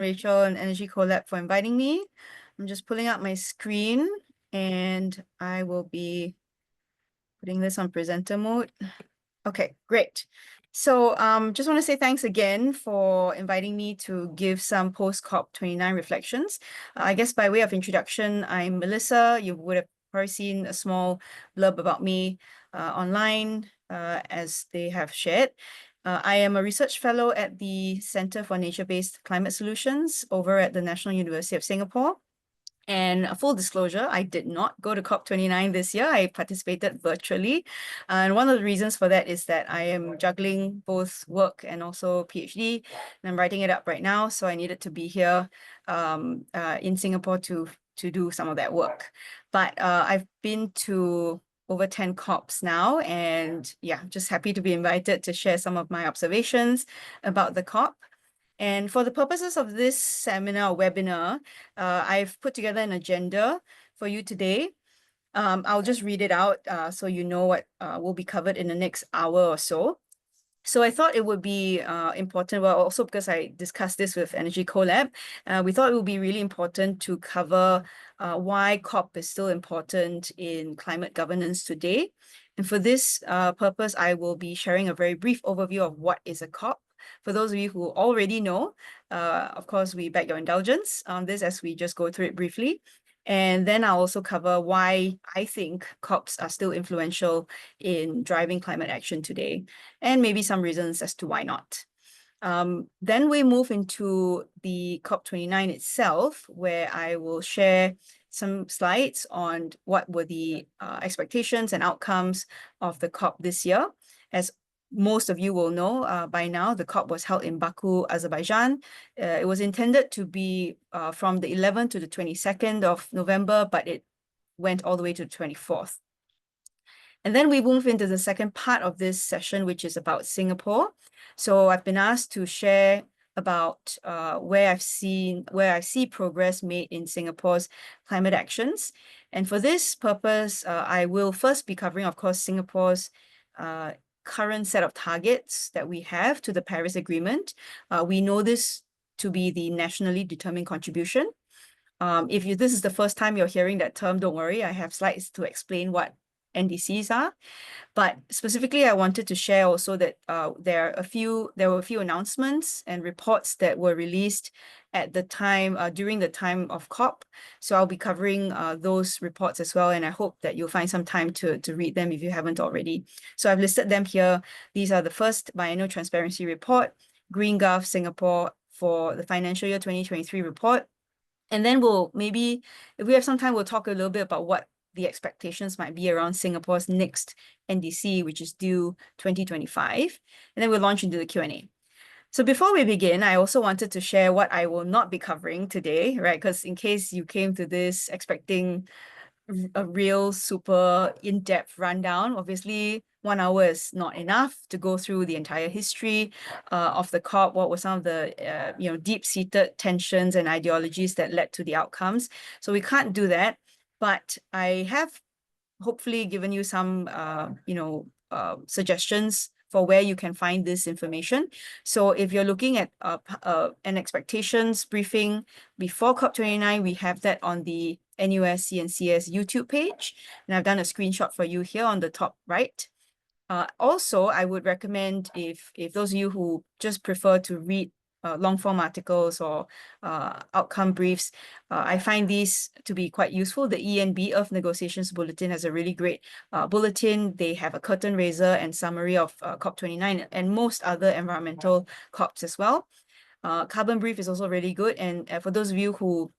Rachel and Energy Collab for inviting me. I'm just pulling up my screen and I will be putting this on presenter mode. Okay, great. So just want to say thanks again for inviting me to give some post-COP29 reflections. I guess by way of introduction, I'm Melissa. You would have probably seen a small blurb about me online as they have shared. I am a research fellow at the Centre for Nature-Based Climate Solutions over at the National University of Singapore. And a full disclosure, I did not go to COP29 this year. I participated virtually. And one of the reasons for that is that I am juggling both work and also PhD, and I'm writing it up right now. So I needed to be here in Singapore to do some of that work. But I've been to over 10 COPs now, and yeah, just happy to be invited to share some of my observations about the COP. And for the purposes of this seminar or webinar, I've put together an agenda for you today. I'll just read it out so you know what will be covered in the next hour or so. So I thought it would be important, well, also because I discussed this with Energy Collab, we thought it would be really important to cover why COP is still important in climate governance today. And for this purpose, I will be sharing a very brief overview of what is a COP. For those of you who already know, of course, we beg your indulgence on this as we just go through it briefly. And then I'll also cover why I think COPs are still influential in driving climate action today, and maybe some reasons as to why not. Then we move into the COP29 itself, where I will share some slides on what were the expectations and outcomes of the COP this year. As most of you will know by now, the COP was held in Baku, Azerbaijan. It was intended to be from the 11th to the 22nd of November, but it went all the way to the 24th. And then we move into the second part of this session, which is about Singapore. So I've been asked to share about where I see progress made in Singapore's climate actions. And for this purpose, I will first be covering, of course, Singapore's current set of targets that we have to the Paris Agreement. We know this to be the nationally determined contribution. If this is the first time you're hearing that term, don't worry, I have slides to explain what NDCs are. But specifically, I wanted to share also that there were a few announcements and reports that were released at the time, during the time of COP. So I'll be covering those reports as well, and I hope that you'll find some time to read them if you haven't already. So I've listed them here. These are the first Biennial Transparency Report, GreenGov Singapore for the financial year 2023 report. And then we'll maybe, if we have some time, we'll talk a little bit about what the expectations might be around Singapore's next NDC, which is due 2025. And then we'll launch into the Q&A. So before we begin, I also wanted to share what I will not be covering today, right? Because in case you came to this expecting a real super in-depth rundown, obviously 1 hour is not enough to go through the entire history of the COP, what were some of the deep-seated tensions and ideologies that led to the outcomes. So we can't do that. But I have hopefully given you some, suggestions for where you can find this information. So if you're looking at an expectations briefing before COP29, we have that on the NUS CNCS YouTube page. And I've done a screenshot for you here on the top right. Also, I would recommend if those of you who just prefer to read long-form articles or outcome briefs, I find these to be quite useful. The ENB Earth Negotiations Bulletin has a really great bulletin. They have a curtain raiser and summary of COP29 and most other environmental COPs as well. Carbon Brief is also really good. And for those of you who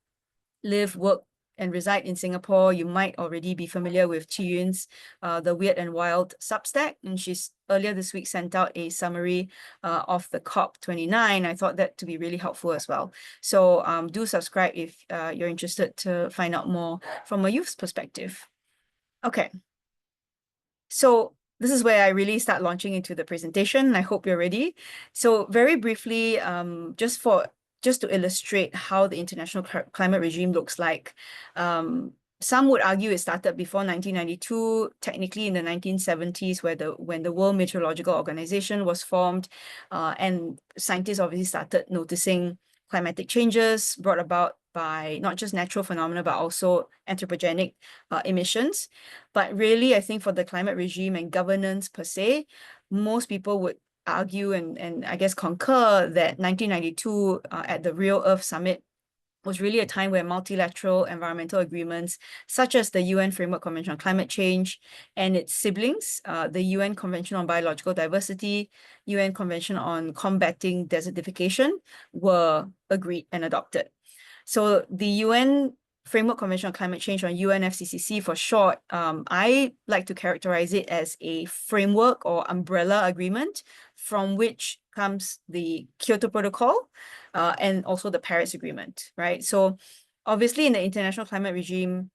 live, work, and reside in Singapore, you might already be familiar with Chi Yun's The Weird and Wild Substack, and she's earlier this week sent out a summary of the COP29. I thought that to be really helpful as well. So do subscribe if you're interested to find out more from a youth's perspective. Okay, so this is where I really start launching into the presentation. I hope you're ready. So very briefly, just to illustrate how the international climate regime looks like. Some would argue it started before 1992, technically in the 1970s, when the World Meteorological Organization was formed, and scientists obviously started noticing climatic changes brought about by not just natural phenomena, but also anthropogenic emissions. But really, I think for the climate regime and governance per se, most people would argue and I guess concur that 1992 at the Real Earth Summit was really a time where multilateral environmental agreements, such as the UN Framework Convention on Climate Change and its siblings, the UN Convention on Biological Diversity, UN Convention on Combating Desertification, were agreed and adopted. So the UN Framework Convention on Climate Change, on UNFCCC for short, I like to characterize it as a framework or umbrella agreement from which comes the Kyoto Protocol and also the Paris Agreement, right? So obviously in the international climate regime,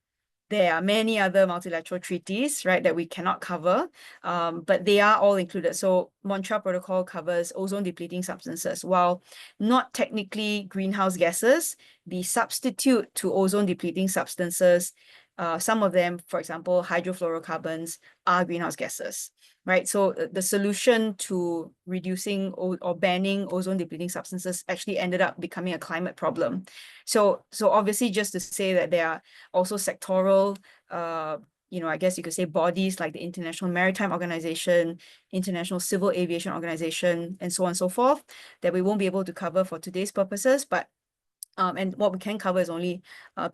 there are many other multilateral treaties, right, that we cannot cover, but they are all included. So Montreal Protocol covers ozone depleting substances. While not technically greenhouse gases, the substitute to ozone depleting substances, some of them, for example, hydrofluorocarbons, are greenhouse gases, right? So the solution to reducing or banning ozone depleting substances actually ended up becoming a climate problem. So obviously, just to say that there are also sectoral, I guess you could say bodies like the International Maritime Organization, International Civil Aviation Organization, and so on and so forth, that we won't be able to cover for today's purposes. But and what we can cover is only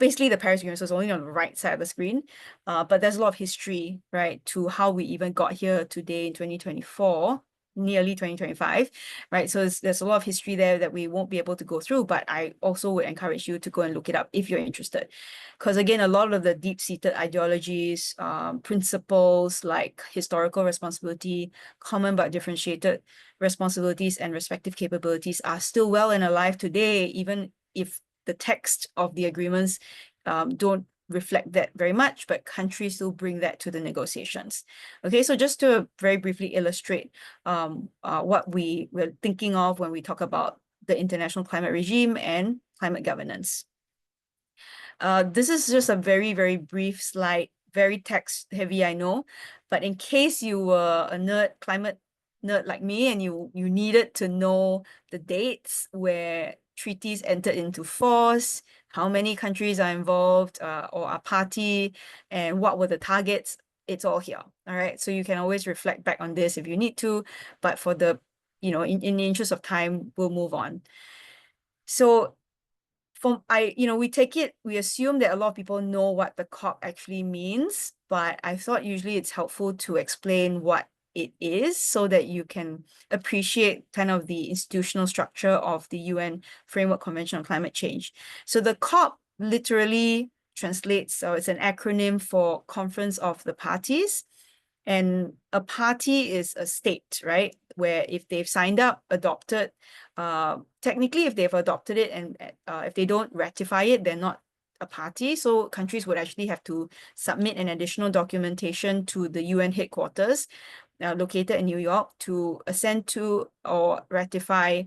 basically the Paris Agreement, so it's only on the right side of the screen. But there's a lot of history, right, to how we even got here today in 2024, nearly 2025, right? So there's a lot of history there that we won't be able to go through, but I also would encourage you to go and look it up if you're interested. Because again, a lot of the deep-seated ideologies, principles like historical responsibility, common but differentiated responsibilities and respective capabilities are still well and alive today, even if the text of the agreements don't reflect that very much, but countries still bring that to the negotiations. Okay, so just to very briefly illustrate what we were thinking of when we talk about the international climate regime and climate governance. This is just a very, very brief slide, very text heavy, I know, but in case you were a climate nerd like me and you needed to know the dates where treaties entered into force, how many countries are involved or are party, and what were the targets, it's all here. All right, so you can always reflect back on this if you need to, but for the, in the interest of time, we'll move on. So we assume that a lot of people know what the COP actually means, but I thought usually it's helpful to explain what it is so that you can appreciate kind of the institutional structure of the UN Framework Convention on Climate Change. So the COP literally translates, so it's an acronym for Conference of the Parties. And a party is a state, right? Where if they've signed up, adopted, technically if they've adopted it and if they don't ratify it, they're not a party. So countries would actually have to submit an additional documentation to the UN headquarters located in New York to assent to or ratify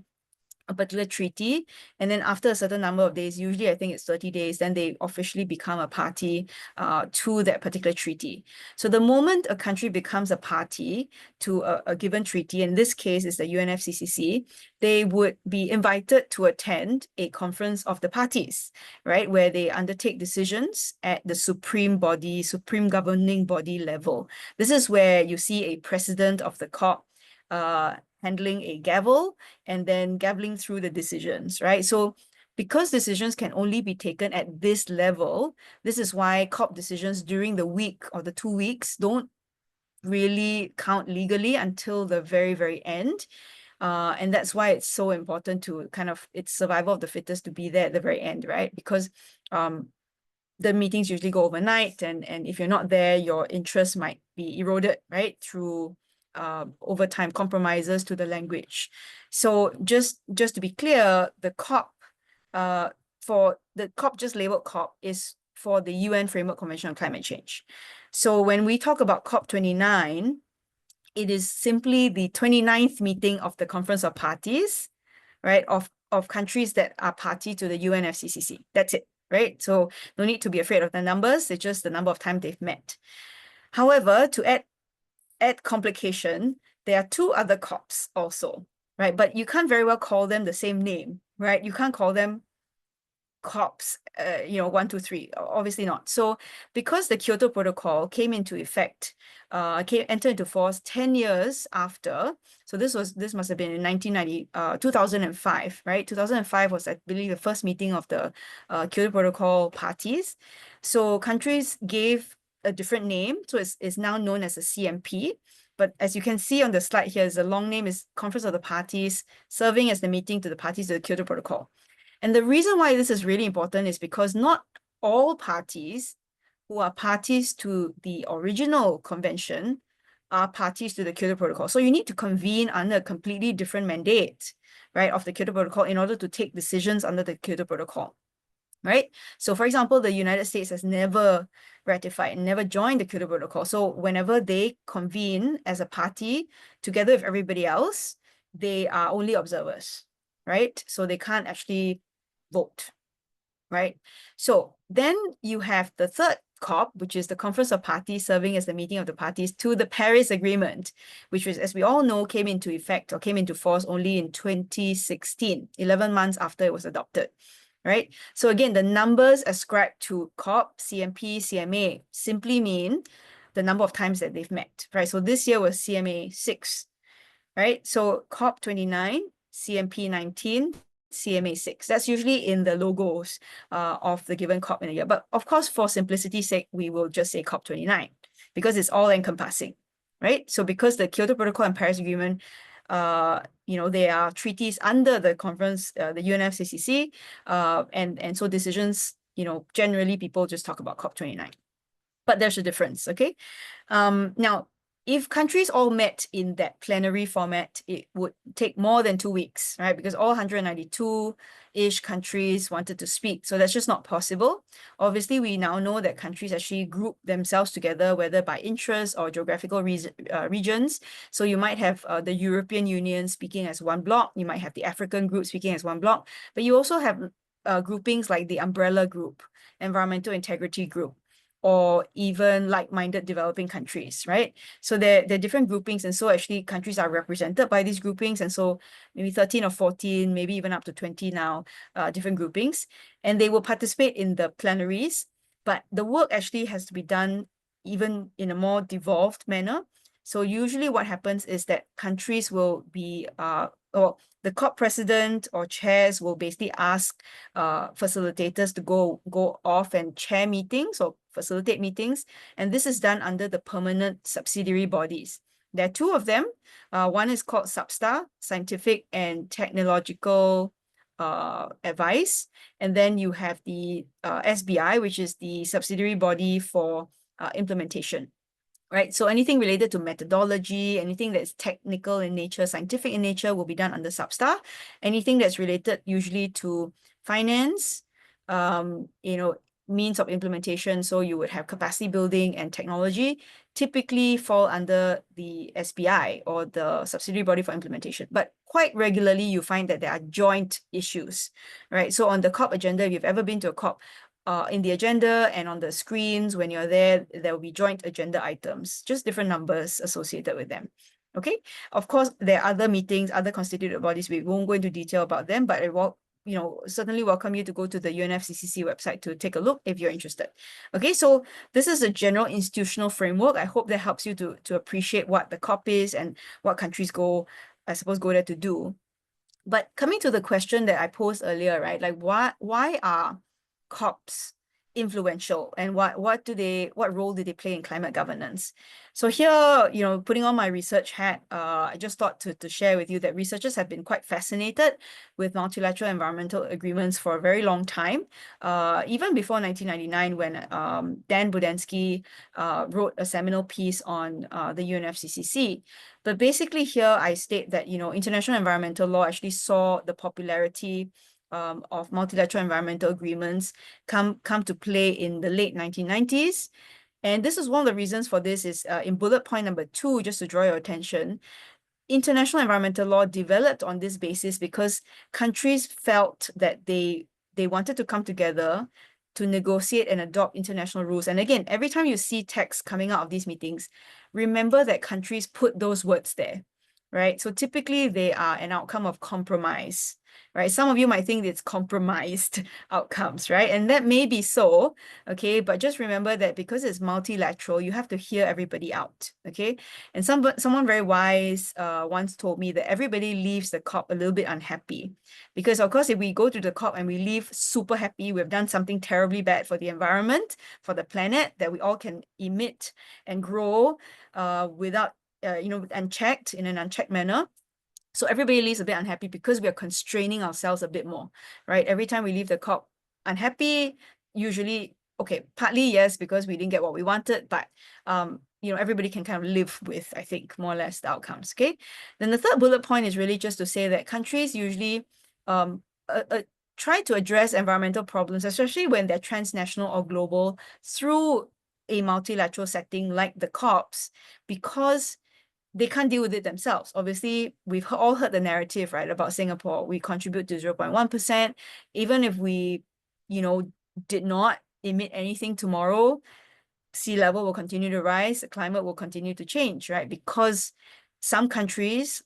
a particular treaty, and then after a certain number of days, usually I think it's 30 days, then they officially become a party to that particular treaty. So the moment a country becomes a party to a given treaty, in this case is the UNFCCC, they would be invited to attend a conference of the parties, right, where they undertake decisions at the supreme governing body level. This is where you see a president of the COP handling a gavel and then gaveling through the decisions, right? So because decisions can only be taken at this level, this is why COP decisions during the week or the 2 weeks don't really count legally until the very, very end. And that's why it's so important to it's survival of the fittest to be there at the very end, right? Because the meetings usually go overnight, and if you're not there, your interest might be eroded, right, through over time compromises to the language. So just to be clear, the COP, for the COP just labeled COP is for the UN Framework Convention on Climate Change. So when we talk about COP29, it is simply the 29th meeting of the Conference of Parties, right, of countries that are party to the UNFCCC. That's it, right? So no need to be afraid of the numbers. It's just the number of times they've met. However, to add complication, there are 2 other COPs also, right? But you can't very well call them the same name, right? You can't call them COPs, 1, 2, 3, obviously not. So because the Kyoto Protocol came into effect, entered into force 10 years after, so this must have been in 2005, right? 2005 was, I believe, the first meeting of the Kyoto Protocol parties. So countries gave a different name, so it's now known as a CMP. But as you can see on the slide here, the long name is Conference of the Parties, serving as the meeting to the parties to the Kyoto Protocol. And the reason why this is really important is because not all parties who are parties to the original convention are parties to the Kyoto Protocol. So you need to convene under a completely different mandate, right, of the Kyoto Protocol in order to take decisions under the Kyoto Protocol, right? So for example, the United States has never ratified, never joined the Kyoto Protocol. So whenever they convene as a party together with everybody else, they are only observers, right? So they can't actually vote, right? So then you have the third COP, which is the Conference of Parties, serving as the meeting of the parties to the Paris Agreement, which was, as we all know, came into effect or came into force only in 2016, 11 months after it was adopted, right? So again, the numbers ascribed to COP, CMP, CMA simply mean the number of times that they've met, right? So this year was CMA 6, right? So COP29, CMP 19, CMA 6. That's usually in the logos of the given COP in a year. But of course, for simplicity's sake, we will just say COP29 because it's all encompassing, right? So because the Kyoto Protocol and Paris Agreement, they are treaties under the conference, the UNFCCC, and so decisions, generally people just talk about COP29. But there's a difference, okay? Now, if countries all met in that plenary format, it would take more than 2 weeks, right? Because all 192-ish countries wanted to speak. So that's just not possible. Obviously, we now know that countries actually group themselves together, whether by interest or geographical regions. So you might have the European Union speaking as one bloc. You might have the African group speaking as one bloc. But you also have groupings like the Umbrella Group, Environmental Integrity Group, or even like-minded developing countries, right? So they're different groupings, and so actually countries are represented by these groupings, and so maybe 13 or 14, maybe even up to 20 now, different groupings, and they will participate in the plenaries, but the work actually has to be done even in a more devolved manner. So usually what happens is that countries will be, or the COP president or chairs will basically ask facilitators to go off and chair meetings or facilitate meetings. And this is done under the permanent subsidiary bodies. There are two of them. One is called SABSTA, Scientific and Technological Advice. And then you have the SBI, which is the subsidiary body for implementation. Right, so anything related to methodology, anything that's technical in nature, scientific in nature, will be done under SABSTA. Anything that's related usually to finance, means of implementation, so you would have capacity building and technology, typically fall under the SBI or the subsidiary body for implementation. But quite regularly, you find that there are joint issues, right? So on the COP agenda, if you've ever been to a COP, in the agenda and on the screens, when you're there, there will be joint agenda items, just different numbers associated with them. Okay, of course, there are other meetings, other constituted bodies. We won't go into detail about them, but I will, certainly welcome you to go to the UNFCCC website to take a look if you're interested. Okay, so this is a general institutional framework. I hope that helps you to appreciate what the COP is and what countries go there to do. But coming to the question that I posed earlier, right? Like why are COPs influential, and what role do they play in climate governance? So here, putting on my research hat, I just thought to share with you that researchers have been quite fascinated with multilateral environmental agreements for a very long time, even before 1999, when Dan Budensky wrote a seminal piece on the UNFCCC. But basically here I state that, international environmental law actually saw the popularity of multilateral environmental agreements come to play in the late 1990s. And this is one of the reasons for this is in bullet point number 2, just to draw your attention. International environmental law developed on this basis because countries felt that they wanted to come together to negotiate and adopt international rules. And again, every time you see text coming out of these meetings, remember that countries put those words there. right? So typically they are an outcome of compromise, right? Some of you might think it's compromised outcomes, right? And that may be so, okay? But just remember that because it's multilateral, you have to hear everybody out, okay? And someone very wise once told me that everybody leaves the COP a little bit unhappy. Because of course, if we go to the COP and we leave super happy, we've done something terribly bad for the environment, for the planet, that we all can emit and grow without unchecked, in an unchecked manner. So everybody leaves a bit unhappy because we are constraining ourselves a bit more, right? Every time we leave the COP unhappy, usually, okay, partly yes, because we didn't get what we wanted, but everybody can kind of live with, I think, more or less the outcomes, okay? Then the third bullet point is really just to say that countries usually try to address environmental problems, especially when they're transnational or global, through a multilateral setting like the COPs, because they can't deal with it themselves. Obviously, we've all heard the narrative, right, about Singapore. We contribute to 0.1%. Even if we, did not emit anything tomorrow, sea level will continue to rise, the climate will continue to change, right? Because some countries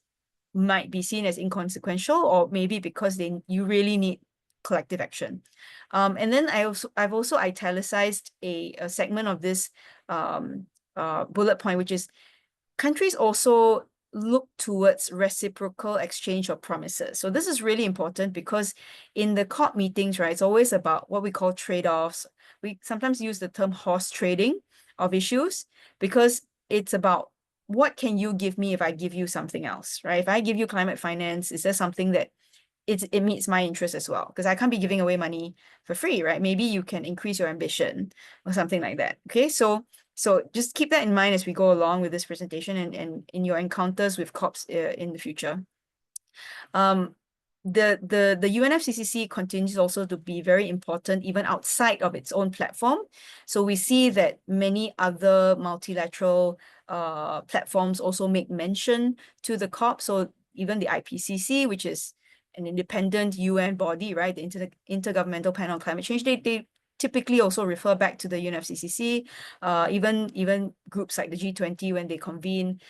might be seen as inconsequential, or maybe because you really need collective action. And then I've also italicized a segment of this bullet point, which is countries also look towards reciprocal exchange of promises. So this is really important because in the COP meetings, right, it's always about what we call trade-offs. We sometimes use the term horse trading of issues because it's about what can you give me if I give you something else, right? If I give you climate finance, is there something that it meets my interest as well? Because I can't be giving away money for free, right? Maybe you can increase your ambition or something like that. Okay, so just keep that in mind as we go along with this presentation and in your encounters with COPs in the future. The UNFCCC continues also to be very important even outside of its own platform. So we see that many other multilateral platforms also make mention to the COP. So even the IPCC, which is an independent UN body, right? The Intergovernmental Panel on Climate Change, they typically also refer back to the UNFCCC. Even groups like the G20, when they convene,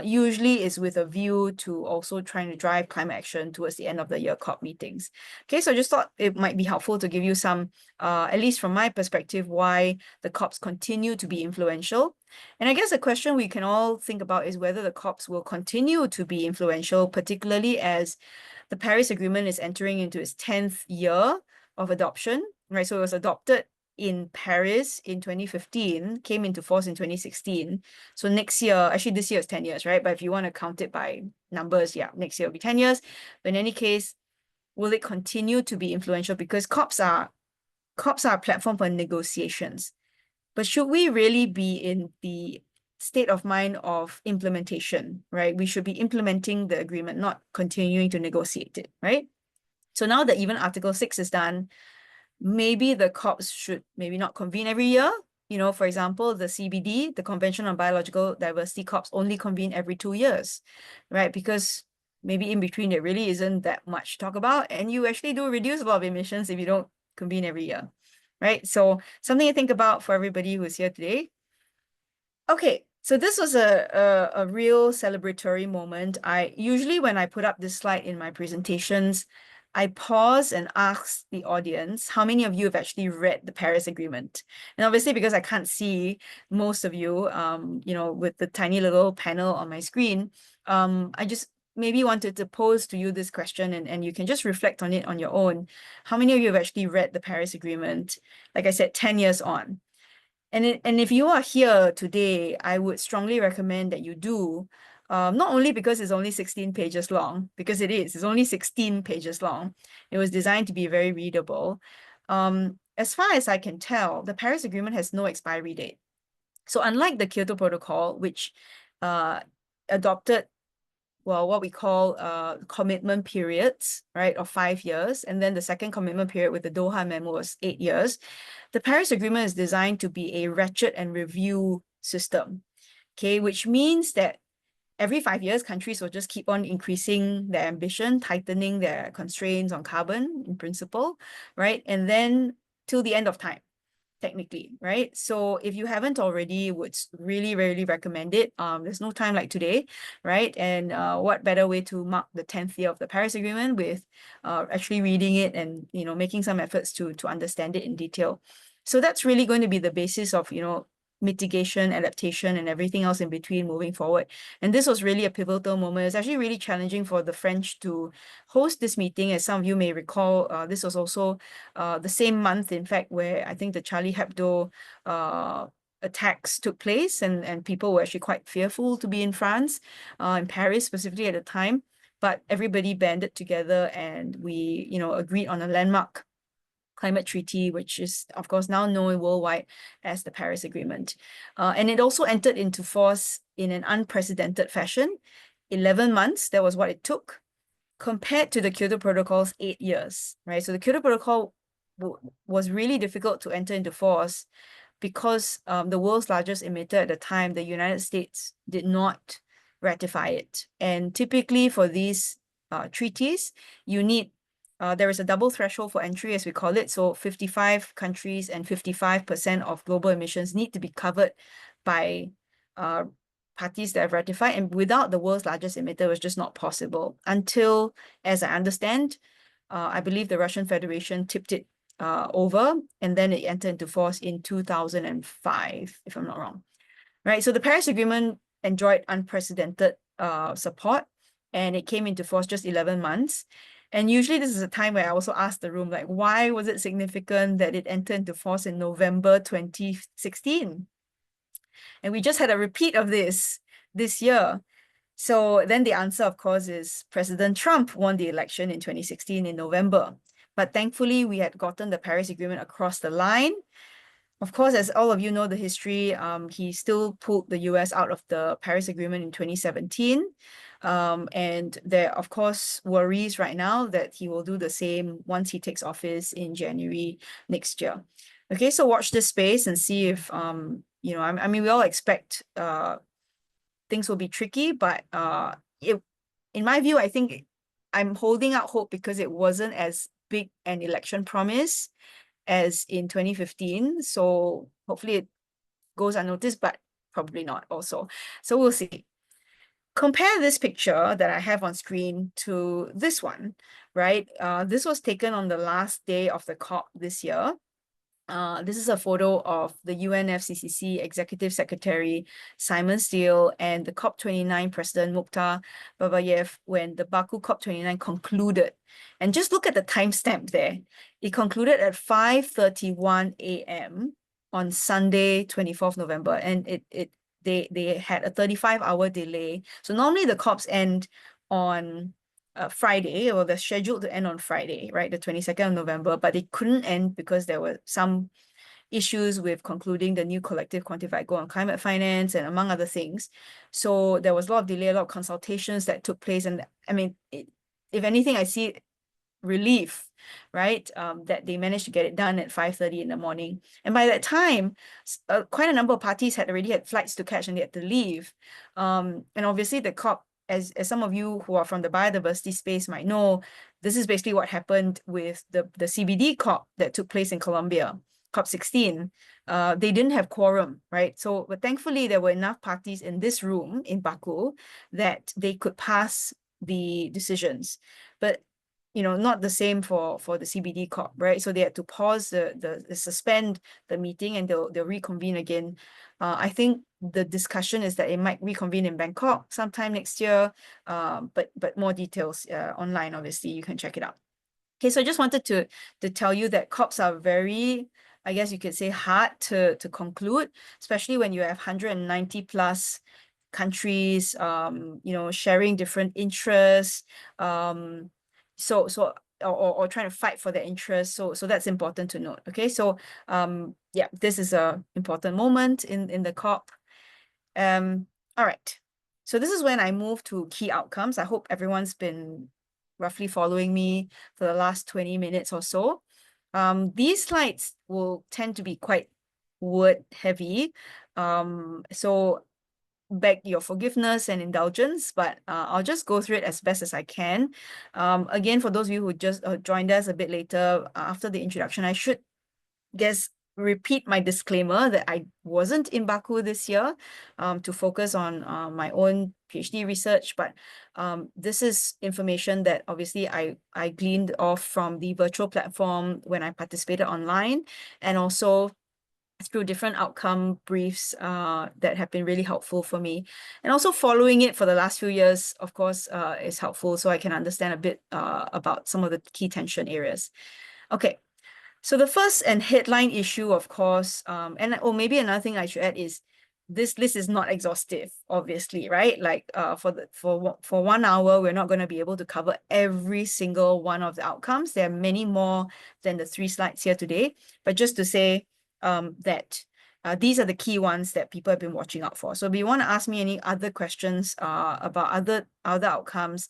usually is with a view to also trying to drive climate action towards the end of the year COP meetings. Okay, so I just thought it might be helpful to give you some, at least from my perspective, why the COPs continue to be influential. And I guess the question we can all think about is whether the COPs will continue to be influential, particularly as the Paris Agreement is entering into its 10th year of adoption, right? So it was adopted in Paris in 2015, came into force in 2016. So next year, actually this year is 10 years, right? But if you want to count it by numbers, yeah, next year will be 10 years. But in any case, will it continue to be influential? Because COPs are a platform for negotiations. But should we really be in the state of mind of implementation, right? We should be implementing the agreement, not continuing to negotiate it, right? So now that even Article 6 is done, maybe the COPs should maybe not convene every year. For example, the CBD, the Convention on Biological Diversity COPs only convene every 2 years, right? Because maybe in between there really isn't that much to talk about, and you actually do reduce a lot of emissions if you don't convene every year, right? So something to think about for everybody who's here today. Okay, so this was a real celebratory moment. Usually when I put up this slide in my presentations, I pause and ask the audience, how many of you have actually read the Paris Agreement? And obviously, because I can't see most of you, with the tiny little panel on my screen, I just maybe wanted to pose to you this question, and you can just reflect on it on your own. How many of you have actually read the Paris Agreement? Like I said, 10 years on. And if you are here today, I would strongly recommend that you do, not only because it's only 16 pages long, because it's only 16 pages long. It was designed to be very readable. As far as I can tell, the Paris Agreement has no expiry date. So unlike the Kyoto Protocol, which adopted, well, what we call commitment periods, right, of 5 years. And then the second commitment period with the Doha Memo was 8 years. The Paris Agreement is designed to be a ratchet and review system, okay, which means that every 5 years, countries will just keep on increasing their ambition, tightening their constraints on carbon in principle, right? And then till the end of time. technically, right? So if you haven't already, would really, really recommend it. There's no time like today, right? And what better way to mark the 10th year of the Paris Agreement with actually reading it and, you know, making some efforts to understand it in detail. So that's really going to be the basis of, you know, mitigation, adaptation, and everything else in between moving forward. And this was really a pivotal moment. It's actually really challenging for the French to host this meeting. As some of you may recall, this was also the same month, in fact, where I think the Charlie Hebdo attacks took place, and people were actually quite fearful to be in France, in Paris specifically at the time. But everybody banded together and we, you know, agreed on a landmark climate treaty, which is, of course, now known worldwide as the Paris Agreement. And it also entered into force in an unprecedented fashion. 11 months, that was what it took, compared to the Kyoto Protocol's 8 years, right? So the Kyoto Protocol was really difficult to enter into force because the world's largest emitter at the time, the United States, did not ratify it. And typically for these treaties, you need there is a double threshold for entry, as we call it. So 55 countries and 55% of global emissions need to be covered by parties that have ratified. And without the world's largest emitter, it was just not possible until, as I understand, I believe the Russian Federation tipped it over, and then it entered into force in 2005, if I'm not wrong. Right. So the Paris Agreement enjoyed unprecedented support, and it came into force just 11 months. And usually this is a time where I also ask the room, like, why was it significant that it entered into force in November 2016? And we just had a repeat of this year. So then the answer, of course, is President Trump won the election in 2016 in November. But thankfully, we had gotten the Paris Agreement across the line. Of course, as all of you know the history, he still pulled the US out of the Paris Agreement in 2017. And there are, of course, worries right now that he will do the same once he takes office in January next year. Okay, so watch this space and see if, you know, I mean, we all expect things will be tricky, but in my view, I think I'm holding out hope because it wasn't as big an election promise as in 2015. So hopefully it goes unnoticed, but probably not also. So we'll see. Compare this picture that I have on screen to this one, right? This was taken on the last day of the COP this year. This is a photo of the UNFCCC Executive Secretary Simon Steele and the COP29 President Mukhtar Babayev when the Baku COP29 concluded. And just look at the timestamp there. It concluded at 5:31 a.m. on Sunday, 24th November, and they had a 35-hour delay. So normally the COPs end on Friday, or they're scheduled to end on Friday, right, the 22nd of November, but they couldn't end because there were some issues with concluding the new collective quantified goal on climate finance and among other things. So there was a lot of delay, a lot of consultations that took place. And I mean, if anything, I see relief, right, that they managed to get it done at 5:30 in the morning. And by that time, quite a number of parties had already had flights to catch and they had to leave. And obviously the COP, as some of you who are from the biodiversity space might know, this is basically what happened with the CBD COP that took place in Colombia, COP16. They didn't have quorum, right? So, but thankfully there were enough parties in this room in Baku that they could pass the decisions. But you know, not the same for the CBD COP, right? So they had to pause the suspend the meeting, and they'll reconvene again. I think the discussion is that it might reconvene in Bangkok sometime next year, but more details online, obviously, you can check it out. Okay, so I just wanted to tell you that COPs are very, I guess you could say, hard to conclude, especially when you have 190 plus countries, you know, sharing different interests, or trying to fight for their interests. So that's important to note. Okay, so yeah, this is a important moment in the COP. All right, so this is when I move to key outcomes. I hope everyone's been roughly following me for the last 20 minutes or so. These slides will tend to be quite word heavy. So beg your forgiveness and indulgence, but I'll just go through it as best as I can. Again, for those of you who just joined us a bit later after the introduction, I should guess repeat my disclaimer that I wasn't in Baku this year to focus on my own PhD research, but this is information that obviously I gleaned off from the virtual platform when I participated online, and also through different outcome briefs that have been really helpful for me. And also following it for the last few years, of course, is helpful so I can understand a bit about some of the key tension areas. Okay. So the first and headline issue, of course, maybe another thing I should add is this list is not exhaustive, obviously, right? Like for 1 hour, we're not going to be able to cover every single one of the outcomes. There are many more than the 3 slides here today, but just to say that these are the key ones that people have been watching out for. So if you want to ask me any other questions about other outcomes,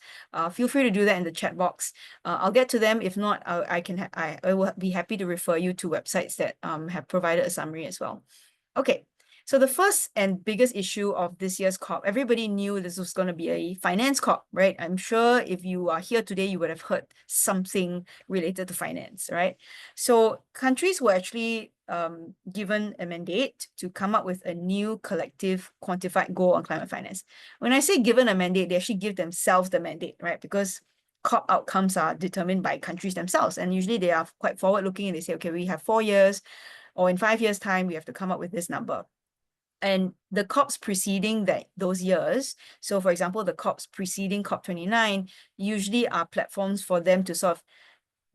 feel free to do that in the chat box. I'll get to them. If not, I will be happy to refer you to websites that have provided a summary as well. Okay. So the first and biggest issue of this year's COP, everybody knew this was going to be a finance COP, right? I'm sure if you are here today, you would have heard something related to finance, right? So countries were actually given a mandate to come up with a new collective quantified goal on climate finance. When I say given a mandate, they actually give themselves the mandate, right? Because COP outcomes are determined by countries themselves. And usually they are quite forward-looking and they say, okay, we have 4 years, or in 5 years' time, we have to come up with this number. And the COPs preceding those years, so for example, the COPs preceding COP29 usually are platforms for them to sort of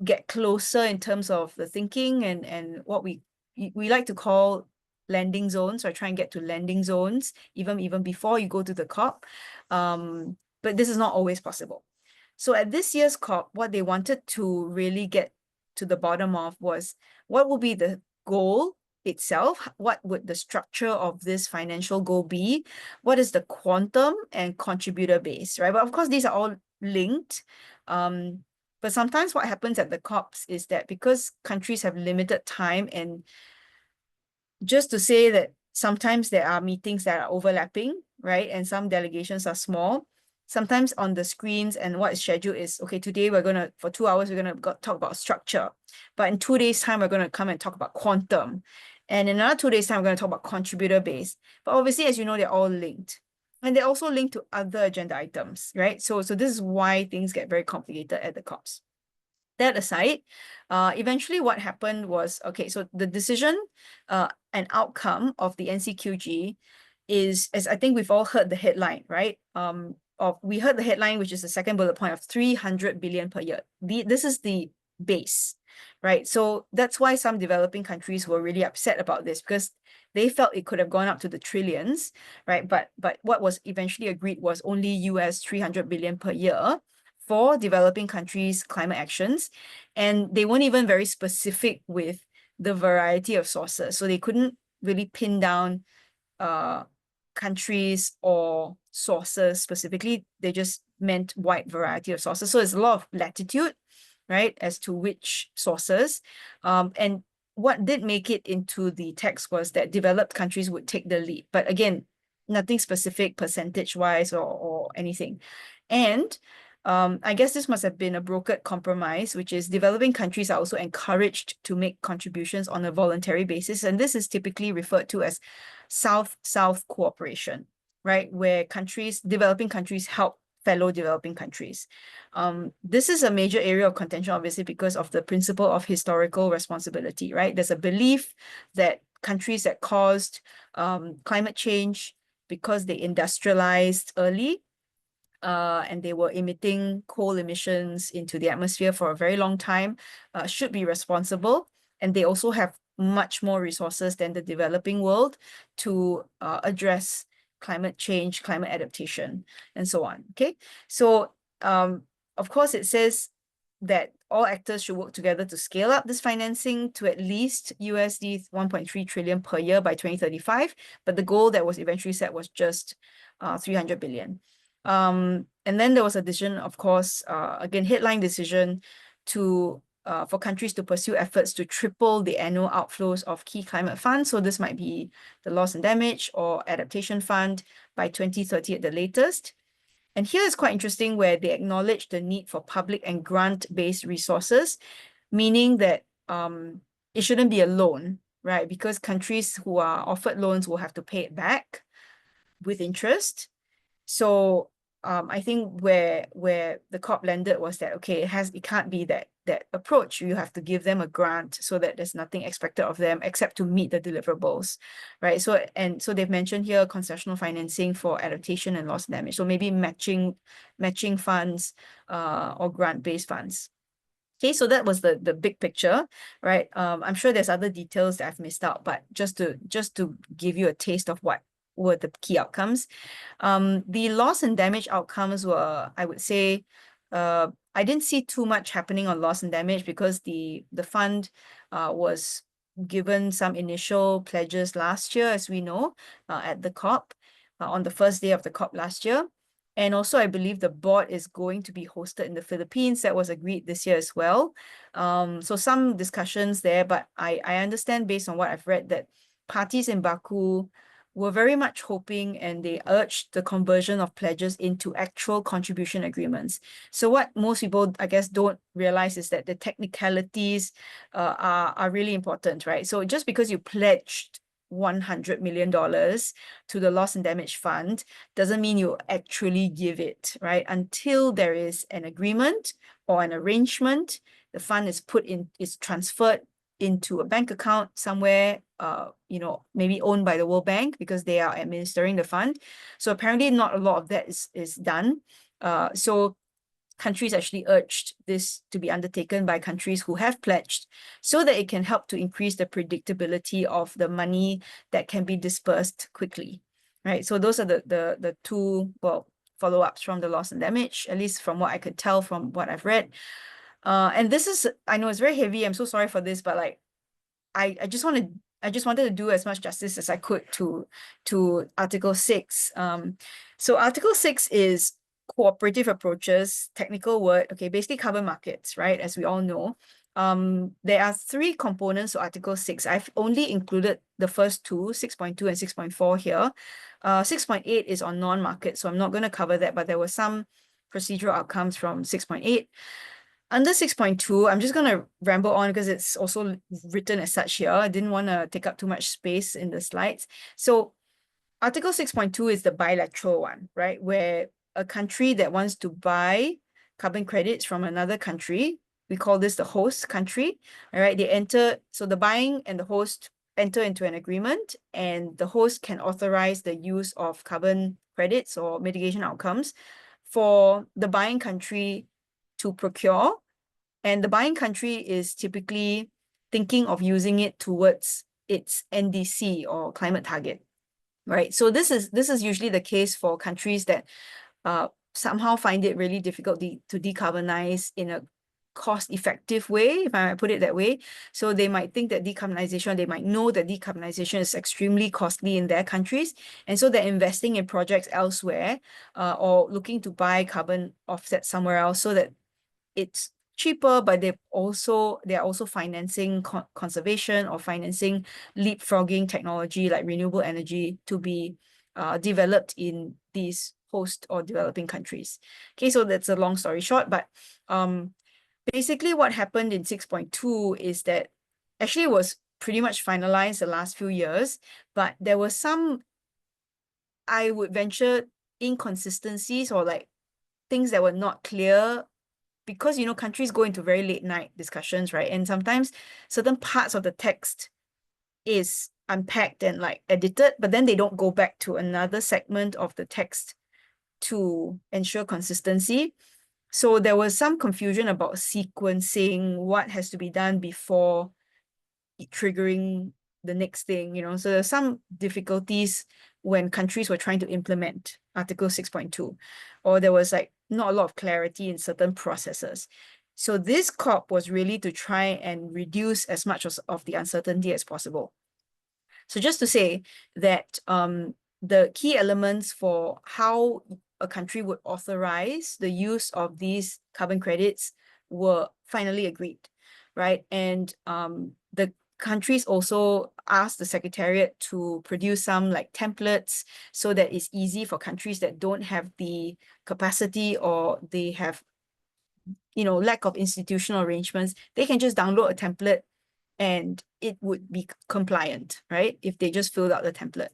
get closer in terms of the thinking and what we like to call landing zones, or try and get to landing zones even before you go to the COP. But this is not always possible. So at this year's COP, what they wanted to really get to the bottom of was what will be the goal itself, what would the structure of this financial goal be, what is the quantum and contributor base, right? But of course, these are all linked. But sometimes what happens at the COPs is that because countries have limited time, and just to say that sometimes there are meetings that are overlapping, right? And some delegations are small. Sometimes on the screens and what is scheduled is, okay, today we're going to, for 2 hours, we're going to talk about structure. But in 2 days' time, we're going to come and talk about quantum. And in another 2 days' time, we're going to talk about contributor base. But obviously, as you know, they're all linked. And they're also linked to other agenda items, right? So this is why things get very complicated at the COPs. That aside, eventually what happened was, okay, so the decision and outcome of the NCQG is, as I think we've all heard the headline, right? We heard the headline, which is the second bullet point, of 300 billion per year. This is the base, right? So that's why some developing countries were really upset about this, because they felt it could have gone up to the trillions, right? But what was eventually agreed was only US 300 billion per year for developing countries' climate actions. And they weren't even very specific with the variety of sources. So they couldn't really pin down countries or sources specifically. They just meant wide variety of sources. So there's a lot of latitude, right, as to which sources. And what did make it into the text was that developed countries would take the lead. But again, nothing specific percentage-wise or anything. And I guess this must have been a brokered compromise, which is developing countries are also encouraged to make contributions on a voluntary basis. And this is typically referred to as South-South cooperation, right? Where developing countries help fellow developing countries. This is a major area of contention, obviously, because of the principle of historical responsibility, right? There's a belief that countries that caused climate change because they industrialized early, and they were emitting coal emissions into the atmosphere for a very long time, should be responsible. And they also have much more resources than the developing world to address climate change, climate adaptation, and so on. Okay, so of course it says that all actors should work together to scale up this financing to at least USD 1.3 trillion per year by 2035. But the goal that was eventually set was just 300 billion. And then there was a decision, of course, again, headline decision for countries to pursue efforts to triple the annual outflows of key climate funds. So this might be the loss and damage or adaptation fund by 2030 at the latest. And here is quite interesting, where they acknowledge the need for public and grant-based resources, meaning that it shouldn't be a loan, right? Because countries who are offered loans will have to pay it back with interest. So I think where the COP landed was that, okay, it can't be that approach. You have to give them a grant so that there's nothing expected of them except to meet the deliverables, right? So they've mentioned here concessional financing for adaptation and loss damage. So maybe matching funds or grant-based funds. Okay, so that was the big picture, right? I'm sure there's other details that I've missed out, but just to give you a taste of what were the key outcomes. The loss and damage outcomes were, I would say, I didn't see too much happening on loss and damage because the fund was given some initial pledges last year, as we know, at the COP, on the first day of the COP last year. And also, I believe the board is going to be hosted in the Philippines. That was agreed this year as well. So some discussions there, but I understand based on what I've read that parties in Baku were very much hoping, and they urged the conversion of pledges into actual contribution agreements. So what most people, I guess, don't realize is that the technicalities are really important, right? So just because you pledged $100 million to the loss and damage fund doesn't mean you actually give it, right? Until there is an agreement or an arrangement, the fund is transferred into a bank account somewhere, maybe owned by the World Bank because they are administering the fund. So apparently not a lot of that is done. So countries actually urged this to be undertaken by countries who have pledged so that it can help to increase the predictability of the money that can be dispersed quickly, right? So those are the two, follow-ups from the loss and damage, at least from what I could tell from what I've read. And this is, I know it's very heavy. I'm so sorry for this, but like, I just wanted to do as much justice as I could to Article 6. So Article 6 is cooperative approaches, technical word, okay, basically carbon markets, right? As we all know. There are 3 components to Article 6. I've only included the first 2, 6.2 and 6.4 here. 6.8 is on non-market, so I'm not going to cover that, but there were some procedural outcomes from 6.8. Under 6.2, I'm just going to ramble on because it's also written as such here. I didn't want to take up too much space in the slides. So Article 6.2 is the bilateral one, right? Where a country that wants to buy carbon credits from another country, we call this the host country, all right? So the buying and the host enter into an agreement, and the host can authorize the use of carbon credits or mitigation outcomes for the buying country to procure. And the buying country is typically thinking of using it towards its NDC or climate target, right? So this is usually the case for countries that somehow find it really difficult to decarbonize in a cost-effective way, if I might put it that way. So they might think that they might know that decarbonization is extremely costly in their countries. And so they're investing in projects elsewhere or looking to buy carbon offset somewhere else so that it's cheaper, but they're also financing conservation or financing leapfrogging technology like renewable energy to be developed in these host or developing countries. Okay, so that's a long story short, but basically what happened in 6.2 is that actually it was pretty much finalized the last few years, but there were some, I would venture, inconsistencies or like things that were not clear because, countries go into very late night discussions, right? And sometimes certain parts of the text is unpacked and like edited, but then they don't go back to another segment of the text to ensure consistency. So there was some confusion about sequencing what has to be done before triggering the next thing, So there's some difficulties when countries were trying to implement Article 6.2, or there was like not a lot of clarity in certain processes. So this COP was really to try and reduce as much of the uncertainty as possible. So just to say that the key elements for how a country would authorize the use of these carbon credits were finally agreed, right? And the countries also asked the Secretariat to produce some like templates so that it's easy for countries that don't have the capacity or they have, lack of institutional arrangements. They can just download a template and it would be compliant, right? If they just filled out the template.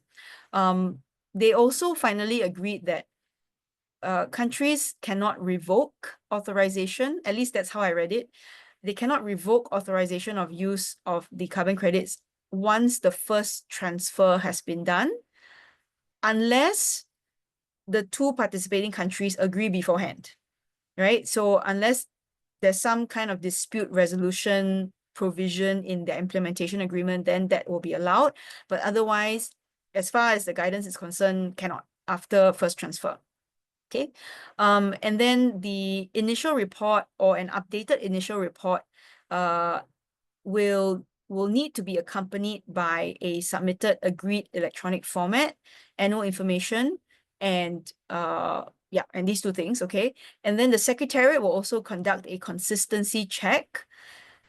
They also finally agreed that countries cannot revoke authorization. At least that's how I read it. They cannot revoke authorization of use of the carbon credits once the first transfer has been done, unless the two participating countries agree beforehand, right? So unless there's some kind of dispute resolution provision in the implementation agreement, then that will be allowed. But otherwise, as far as the guidance is concerned, cannot after first transfer. Okay. And then the initial report or an updated initial report will need to be accompanied by a submitted agreed electronic format, annual information, and yeah, and these two things, okay? And then the Secretariat will also conduct a consistency check.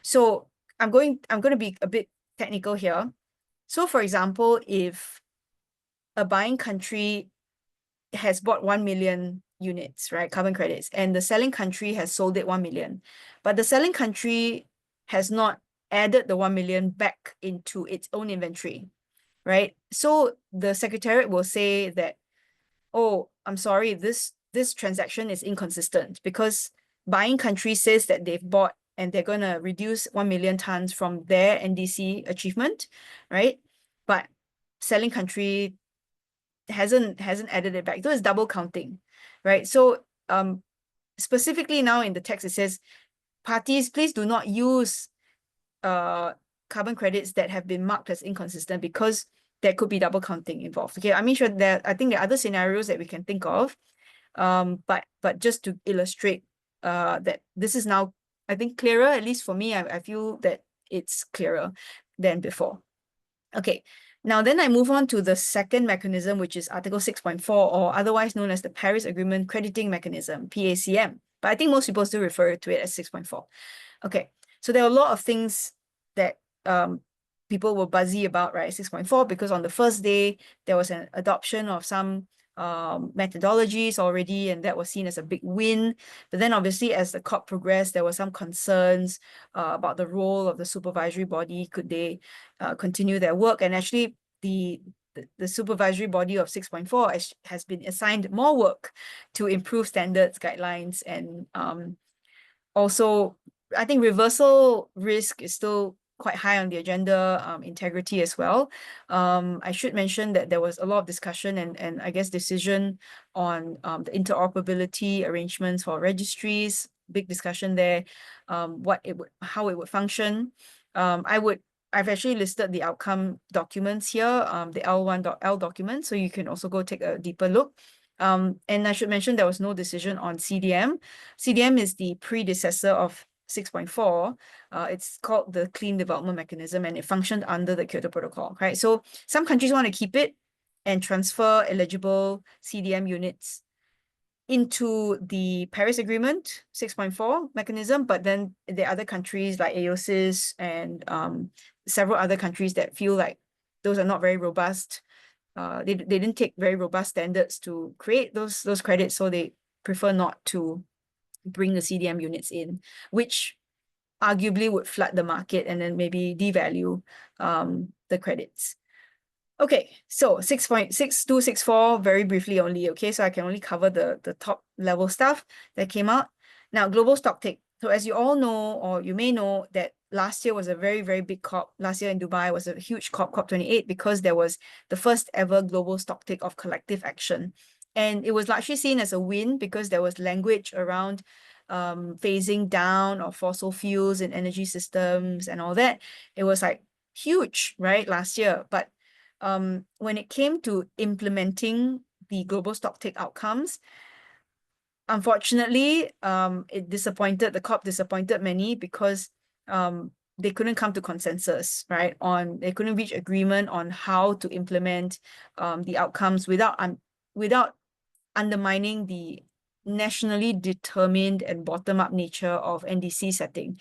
So I'm going to be a bit technical here. So for example, if a buying country has bought 1 million units, right, carbon credits, and the selling country has sold it 1 million, but the selling country has not added the 1 million back into its own inventory, right? So the Secretariat will say that, oh, I'm sorry, this transaction is inconsistent because buying country says that they've bought and they're going to reduce 1 million tons from their NDC achievement, right? But selling country hasn't added it back. So it's double counting, right? So specifically now in the text, it says, parties, please do not use carbon credits that have been marked as inconsistent because there could be double counting involved. Okay, I mean, sure, I think there are other scenarios that we can think of, but just to illustrate that this is now, I think, clearer. At least for me, I feel that it's clearer than before. Okay, now then I move on to the second mechanism, which is Article 6.4, or otherwise known as the Paris Agreement Crediting Mechanism, PACM. But I think most people still refer to it as 6.4. Okay, so there are a lot of things that people were buzzy about, right? 6.4, because on the first day, there was an adoption of some methodologies already, and that was seen as a big win. But then obviously as the COP progressed, there were some concerns about the role of the supervisory body. Could they continue their work? And actually the supervisory body of 6.4 has been assigned more work to improve standards, guidelines, and also I think reversal risk is still quite high on the agenda, integrity as well. I should mention that there was a lot of discussion and I guess decision on the interoperability arrangements for registries, big discussion there, how it would function. I've actually listed the outcome documents here, the L1.L document, so you can also go take a deeper look. And I should mention there was no decision on CDM. CDM is the predecessor of 6.4. It's called the Clean Development Mechanism, and it functioned under the Kyoto Protocol, right? So some countries want to keep it and transfer eligible CDM units into the Paris Agreement 6.4 mechanism, but then there are other countries like AOSIS and several other countries that feel like those are not very robust. They didn't take very robust standards to create those credits, so they prefer not to bring the CDM units in, which arguably would flood the market and then maybe devalue the credits. Okay, so 6.6264 very briefly only, okay? So I can only cover the top level stuff that came out. Now, global stocktake. So as you all know, or you may know, that last year was a very, very big COP. Last year in Dubai was a huge COP, COP28, because there was the first ever global stocktake of collective action. And it was largely seen as a win because there was language around phasing down of fossil fuels in energy systems and all that. It was like huge, right, last year. But when it came to implementing the global stocktake outcomes, unfortunately, the COP disappointed many because they couldn't come to consensus, right? They couldn't reach agreement on how to implement the outcomes without undermining the nationally determined and bottom-up nature of NDC setting.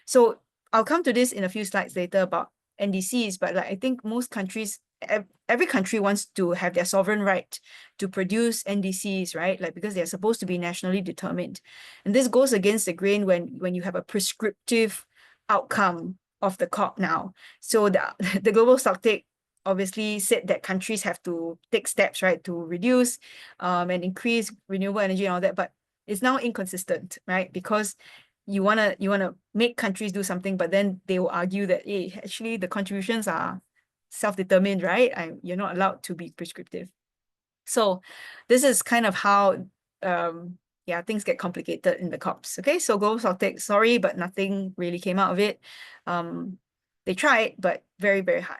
So I'll come to this in a few slides later about NDCs, but like I think most countries, every country wants to have their sovereign right to produce NDCs, right? Like, because they're supposed to be nationally determined. And this goes against the grain when you have a prescriptive outcome of the COP now. So the Global Stocktake obviously said that countries have to take steps, right, to reduce and increase renewable energy and all that, but it's now inconsistent, right? Because you wanna make countries do something, but then they will argue that, hey, actually the contributions are self-determined, right? You're not allowed to be prescriptive. So this is kind of how yeah, things get complicated in the COPs. Okay, so Global Stocktake, sorry, but nothing really came out of it. They tried, but very, very hard.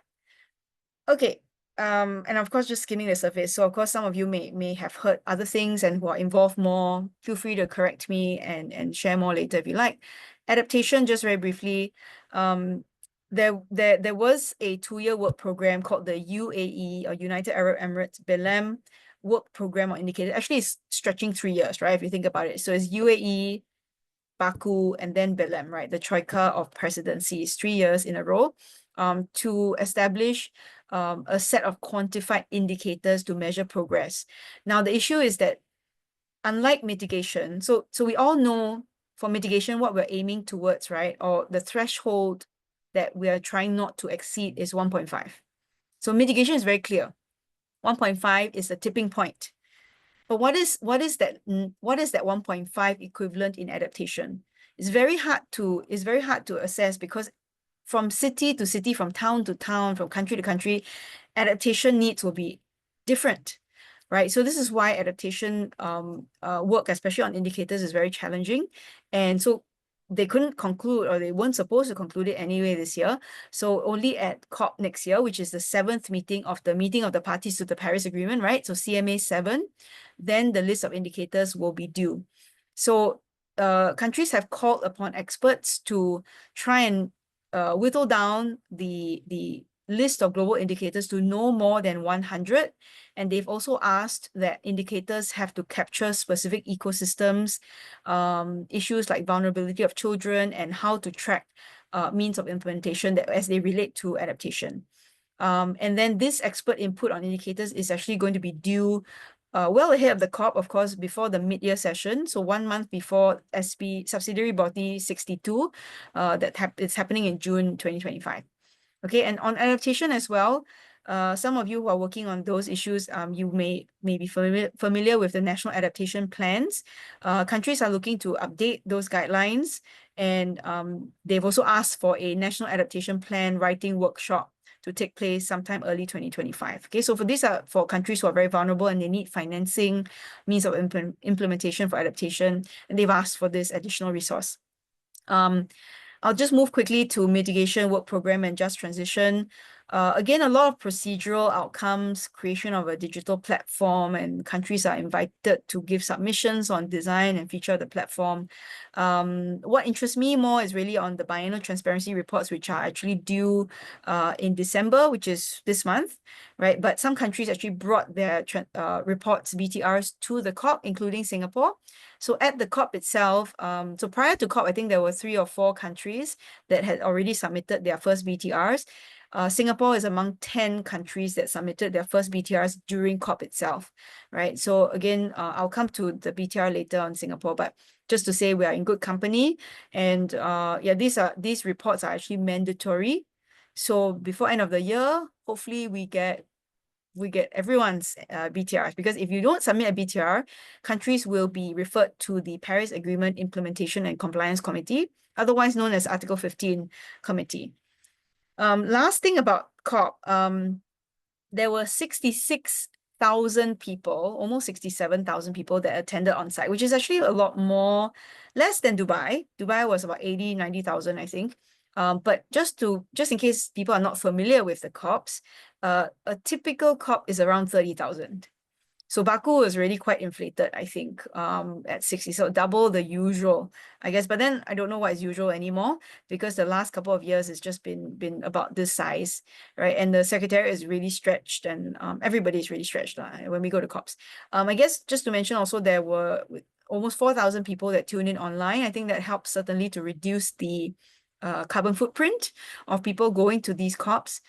Okay, and of course, just skimming the surface. So of course, some of you may have heard other things and who are involved more. Feel free to correct me and share more later if you like. Adaptation, just very briefly. There was a 2-year work program called the UAE, or United Arab Emirates BELEM work program on indicators. Actually, it's stretching 3 years, right? If you think about it. So it's UAE, Baku, and then BELEM, right? The troika of presidencies, 3 years in a row, to establish a set of quantified indicators to measure progress. Now, the issue is that unlike mitigation, so we all know for mitigation what we're aiming towards, right? Or the threshold that we are trying not to exceed is 1.5. So mitigation is very clear. 1.5 is the tipping point. But what is that 1.5 equivalent in adaptation? It's very hard to assess, because from city to city, from town to town, from country to country, adaptation needs will be different, right? So this is why adaptation work, especially on indicators, is very challenging. And so they couldn't conclude, or they weren't supposed to conclude it anyway this year. So only at COP next year, which is the 7th meeting of the parties to the Paris Agreement, right? So CMA 7, then the list of indicators will be due. So countries have called upon experts to try and whittle down the list of global indicators to no more than 100. And they've also asked that indicators have to capture specific ecosystems, issues like vulnerability of children, and how to track means of implementation that as they relate to adaptation. And then this expert input on indicators is actually going to be due well ahead of the COP, of course, before the mid-year session. So 1 month before SP subsidiary body 62, it's happening in June 2025. Okay, and on adaptation as well, some of you who are working on those issues, you may be familiar with the national adaptation plans. Countries are looking to update those guidelines, and they've also asked for a national adaptation plan writing workshop to take place sometime early 2025. Okay, so these are for countries who are very vulnerable and they need financing, means of implementation for adaptation, and they've asked for this additional resource. I'll just move quickly to mitigation work program and just transition. Again, a lot of procedural outcomes, creation of a digital platform, and countries are invited to give submissions on design and feature of the platform. What interests me more is really on the biennial transparency reports, which are actually due in December, which is this month, right? But some countries actually brought their reports, BTRs, to the COP, including Singapore. So at the COP itself, so prior to COP, I think there were 3 or 4 countries that had already submitted their first BTRs. Singapore is among 10 countries that submitted their first BTRs during COP itself, right? So again, I'll come to the BTR later on Singapore, but just to say we are in good company. And yeah, these reports are actually mandatory. So before end of the year, hopefully we get everyone's BTRs, because if you don't submit a BTR, countries will be referred to the Paris Agreement Implementation and Compliance Committee, otherwise known as Article 15 Committee. Last thing about COP, there were 66,000 people, almost 67,000 people that attended on site, which is actually a lot more, less than Dubai. Dubai was about 80, 90,000, I think. But just in case people are not familiar with the COPs, a typical COP is around 30,000. So Baku is really quite inflated, I think, at 60, so double the usual, I guess. But then I don't know what is usual anymore, because the last couple of years it's just been about this size, right? And the secretariat is really stretched, and everybody is really stretched when we go to COPs. I guess just to mention also, there were almost 4,000 people that tuned in online. I think that helps certainly to reduce the carbon footprint of people going to these COPs.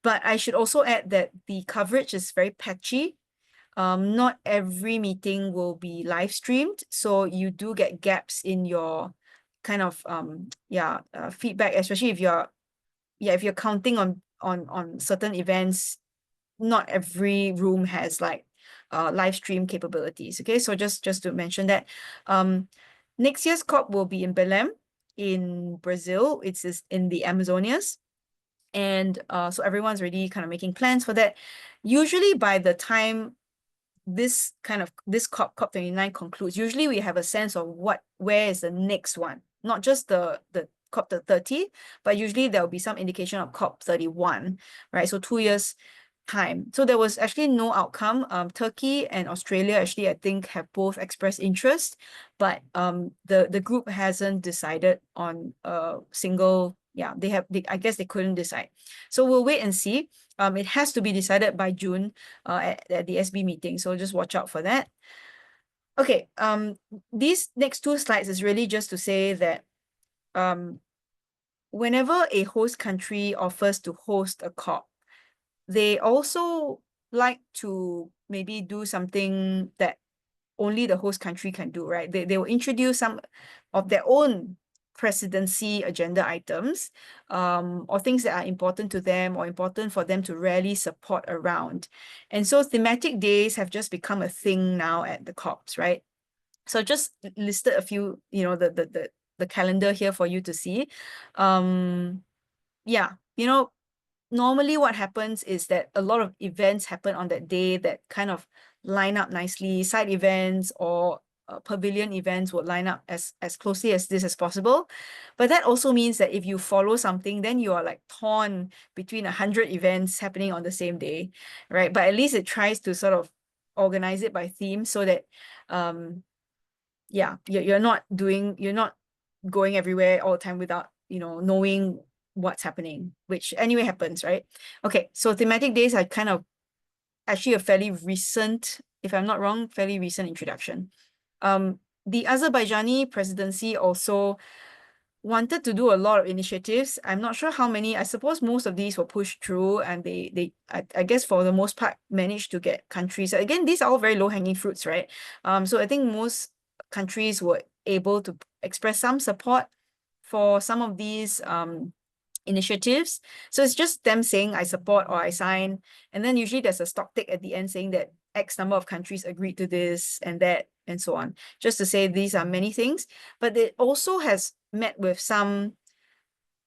But I should also add that the coverage is very patchy. Not every meeting will be live streamed, so you do get gaps in your kind of feedback, especially if you're yeah, if you're counting on certain events, not every room has like live stream capabilities. Okay, so just to mention that next year's COP will be in Belém in Brazil. It's in the Amazonias. And so everyone's already kind of making plans for that. Usually by the time this COP29 concludes, usually we have a sense of where is the next one, not just the COP30, but usually there will be some indication of COP31, right? So 2 years time. So there was actually no outcome. Turkey and Australia actually, I think, have both expressed interest, but the group hasn't decided on a single. Yeah, I guess they couldn't decide. So we'll wait and see. It has to be decided by June at the SB meeting. So just watch out for that. Okay, these next 2 slides is really just to say that whenever a host country offers to host a COP, they also like to maybe do something that only the host country can do, right? They will introduce some of their own presidency agenda items, or things that are important to them or important for them to rally support around. And so thematic days have just become a thing now at the COPs, right? So just listed a few, you know, the calendar here for you to see. Yeah, you know, normally what happens is that a lot of events happen on that day that kind of line up nicely. Side events or pavilion events would line up as closely as this as possible. But that also means that if you follow something, then you are like torn between 100 events happening on the same day, right? But at least it tries to sort of organize it by theme so that yeah, you're not going everywhere all the time without, you know, knowing what's happening, which anyway happens, right? Okay, so thematic days are kind of actually a fairly recent, if I'm not wrong, fairly recent introduction. The Azerbaijani presidency also wanted to do a lot of initiatives. I'm not sure how many. I suppose most of these were pushed through, and I guess for the most part managed to get countries. Again, these are all very low-hanging fruits, right? So I think most countries were able to express some support for some of these initiatives. So it's just them saying I support or I sign, and then usually there's a stock tick at the end saying that X number of countries agreed to this and that and so on, just to say these are many things. But it also has met with some,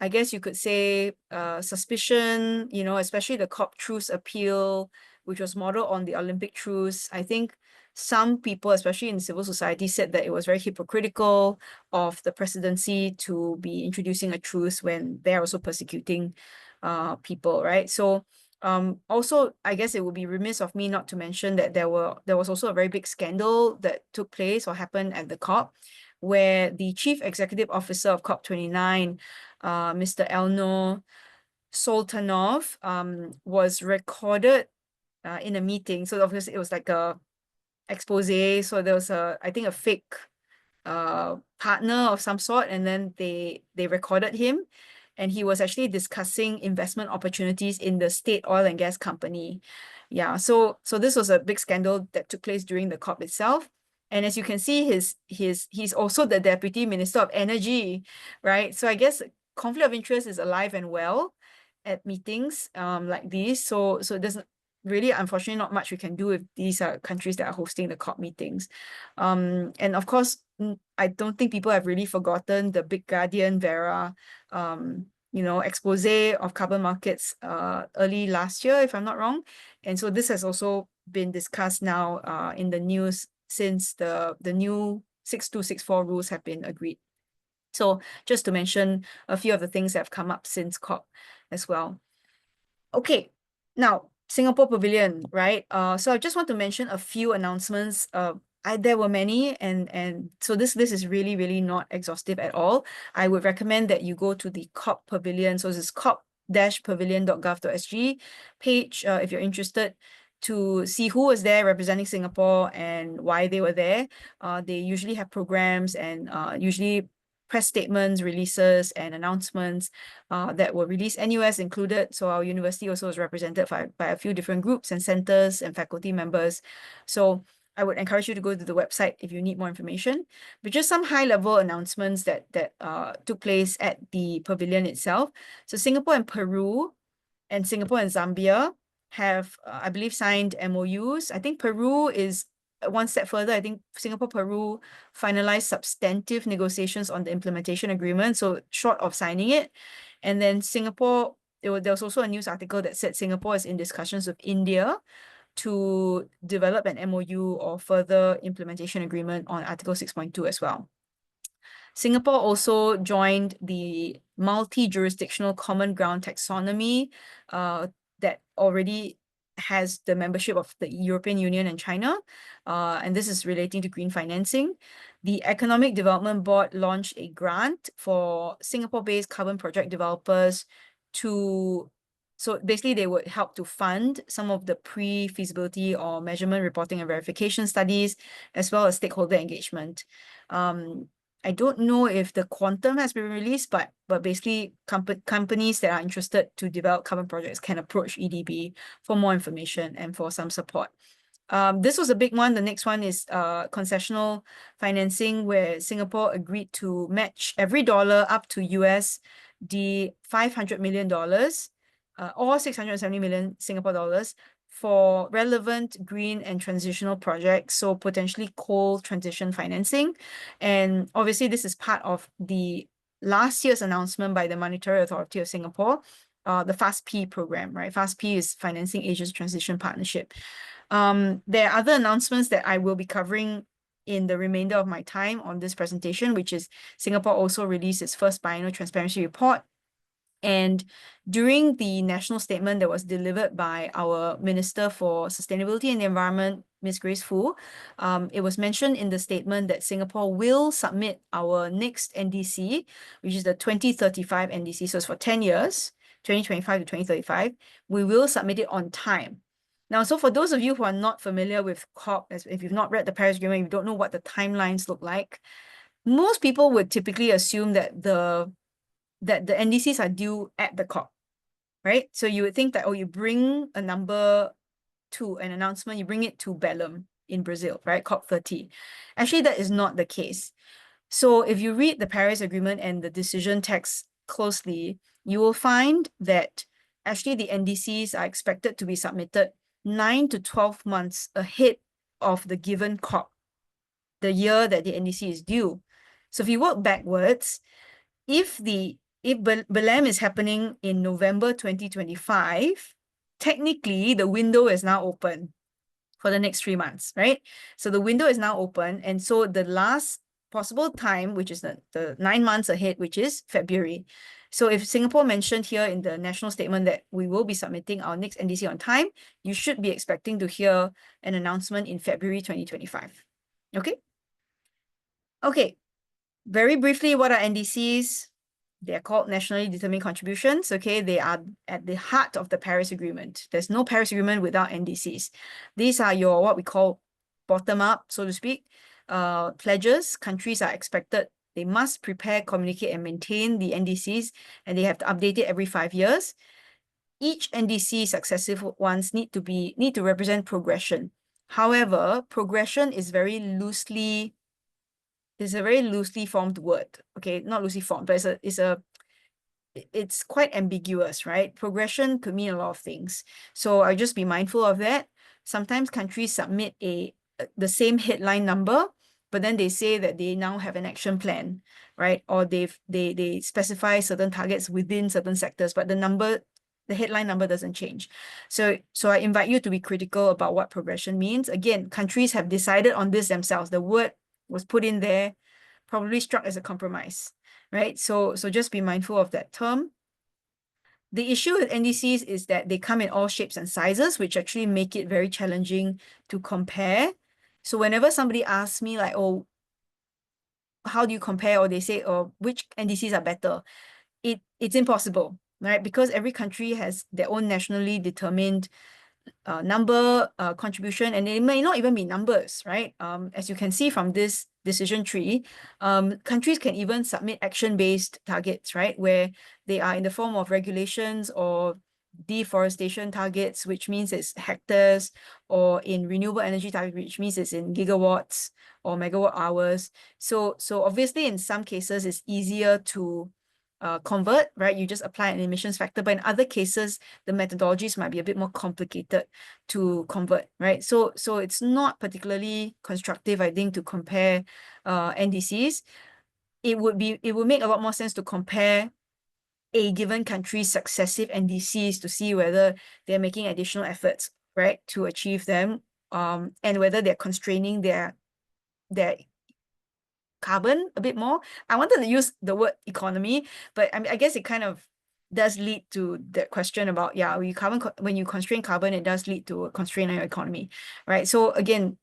I guess you could say, suspicion, you know, especially the COP truce appeal, which was modeled on the Olympic truce. I think some people, especially in civil society, said that it was very hypocritical of the presidency to be introducing a truce when they're also persecuting people, right? So also, I guess it would be remiss of me not to mention that there was also a very big scandal that took place or happened at the COP, where the chief executive officer of COP29, Mr. Elnor Sultanov, was recorded in a meeting. So obviously it was like a expose. So there was I think a fake partner of some sort, and then they recorded him, and he was actually discussing investment opportunities in the state oil and gas company. Yeah, so this was a big scandal that took place during the COP itself. And as you can see, he's also the Deputy Minister of Energy, right? So I guess conflict of interest is alive and well at meetings like these. So there's really, unfortunately, not much we can do if these are countries that are hosting the COP meetings. And of course, I don't think people have really forgotten the big Guardian Vera you know, expose of carbon markets early last year, if I'm not wrong. And so this has also been discussed now in the news since the new 6264 rules have been agreed. So just to mention a few of the things that have come up since COP as well. Okay, now Singapore Pavilion, right? So I just want to mention a few announcements. There were many, and so this is really not exhaustive at all. I would recommend that you go to the COP Pavilion. So this is cop-pavilion.gov.sg page if you're interested to see who was there representing Singapore and why they were there. They usually have programs and usually press statements, releases, and announcements that were released. NUS included, so our university also is represented by a few different groups and centers and faculty members. So I would encourage you to go to the website if you need more information. But just some high-level announcements that took place at the pavilion itself. So Singapore and Peru and Singapore and Zambia have, I believe, signed MOUs. I think Peru is one step further. I think Singapore, Peru finalized substantive negotiations on the implementation agreement, so short of signing it. And then Singapore, there was also a news article that said Singapore is in discussions with India to develop an MOU or further implementation agreement on Article 6.2 as well. Singapore also joined the multi-jurisdictional common ground taxonomy that already has the membership of the European Union and China, and this is relating to green financing. The Economic Development Board launched a grant for Singapore-based carbon project developers to, so basically they would help to fund some of the pre-feasibility or measurement reporting and verification studies, as well as stakeholder engagement. I don't know if the quantum has been released, but basically companies that are interested to develop carbon projects can approach EDB for more information and for some support. This was a big one. The next one is concessional financing, where Singapore agreed to match every dollar up to USD $500 million or 670 million Singapore dollars for relevant green and transitional projects, so potentially coal transition financing. And obviously this is part of the last year's announcement by the Monetary Authority of Singapore, the FAST-P program, right? FAST-P is Financing Asia's Transition Partnership. There are other announcements that I will be covering in the remainder of my time on this presentation, which is Singapore also released its first Biennial Transparency Report. And during the national statement that was delivered by our Minister for Sustainability and the Environment, Ms. Grace Fu, it was mentioned in the statement that Singapore will submit our next NDC, which is the 2035 NDC. So it's for 10 years, 2025 to 2035. We will submit it on time. Now, so for those of you who are not familiar with COP, if you've not read the Paris Agreement, you don't know what the timelines look like, most people would typically assume that the NDCs are due at the COP, right? So you would think that, oh, you bring a number to an announcement, you bring it to Belém in Brazil, right? COP30. Actually, that is not the case. So if you read the Paris Agreement and the decision text closely, you will find that actually the NDCs are expected to be submitted 9 to 12 months ahead of the given COP, the year that the NDC is due. So if you work backwards, if Belém is happening in November 2025, technically the window is now open for the next 3 months, right? So the window is now open. And so the last possible time, which is the 9 months ahead, which is February. So if Singapore mentioned here in the national statement that we will be submitting our next NDC on time, you should be expecting to hear an announcement in February 2025. Okay? Okay. Very briefly, what are NDCs? They're called nationally determined contributions. Okay, they are at the heart of the Paris Agreement. There's no Paris Agreement without NDCs. These are your what we call bottom-up, so to speak, pledges. Countries are expected, they must prepare, communicate, and maintain the NDCs, and they have to update it every 5 years. Each NDC, successive ones, need to represent progression. However, progression is a very loosely formed word. Okay, not loosely formed, but it's quite ambiguous, right? Progression could mean a lot of things. So I'll just be mindful of that. Sometimes countries submit the same headline number, but then they say that they now have an action plan, right? Or they specify certain targets within certain sectors, but the headline number doesn't change. So I invite you to be critical about what progression means. Again, countries have decided on this themselves. The word was put in there, probably struck as a compromise, right? So just be mindful of that term. The issue with NDCs is that they come in all shapes and sizes, which actually make it very challenging to compare. So whenever somebody asks me like, oh, how do you compare? Or they say, oh, which NDCs are better? It's impossible, right? Because every country has their own nationally determined number, contribution, and it may not even be numbers, right? As you can see from this decision tree, countries can even submit action-based targets, right? Where they are in the form of regulations or deforestation targets, which means it's hectares, or in renewable energy target, which means it's in gigawatts or megawatt hours. So obviously in some cases it's easier to convert, right? You just apply an emissions factor, but in other cases, the methodologies might be a bit more complicated to convert, right? So it's not particularly constructive, I think, to compare NDCs. It would make a lot more sense to compare a given country's successive NDCs to see whether they're making additional efforts, right, to achieve them, and whether they're constraining their carbon a bit more. I wanted to use the word economy, but I guess it kind of does lead to that question about, yeah, when you constrain carbon, it does lead to a constraint on your economy, right? So again,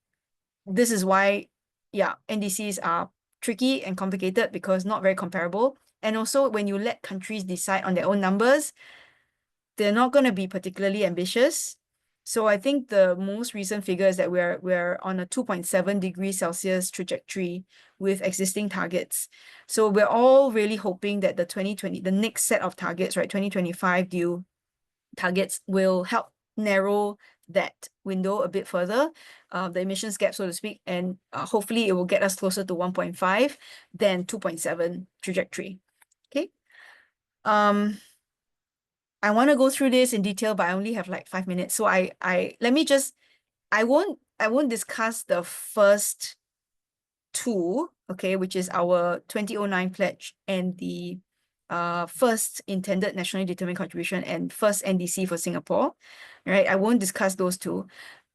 this is why, yeah, NDCs are tricky and complicated because not very comparable. And also when you let countries decide on their own numbers, they're not going to be particularly ambitious. So I think the most recent figure is that we're on a 2.7 degrees Celsius trajectory with existing targets. So we're all really hoping that the next set of targets, right, 2025 due targets, will help narrow that window a bit further, the emissions gap, so to speak, and hopefully it will get us closer to 1.5 than 2.7 trajectory. Okay. I want to go through this in detail, but I only have like 5 minutes. So I won't discuss the first two, okay, which is our 2009 pledge and the first intended nationally determined contribution and first NDC for Singapore, right? I won't discuss those two,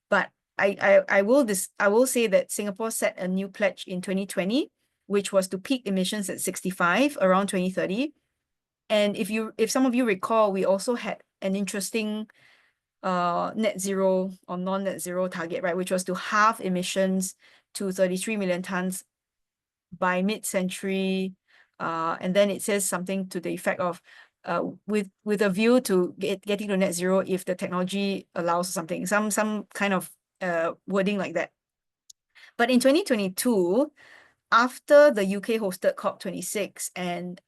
but I will say that Singapore set a new pledge in 2020, which was to peak emissions at 65 around 2030. And if some of you recall, we also had an interesting net zero or non-net zero target, right, which was to halve emissions to 33 million tons by mid-century. And then it says something to the effect of with a view to getting to net zero if the technology allows something, some kind of wording like that. But in 2022, after the UK hosted COP26 and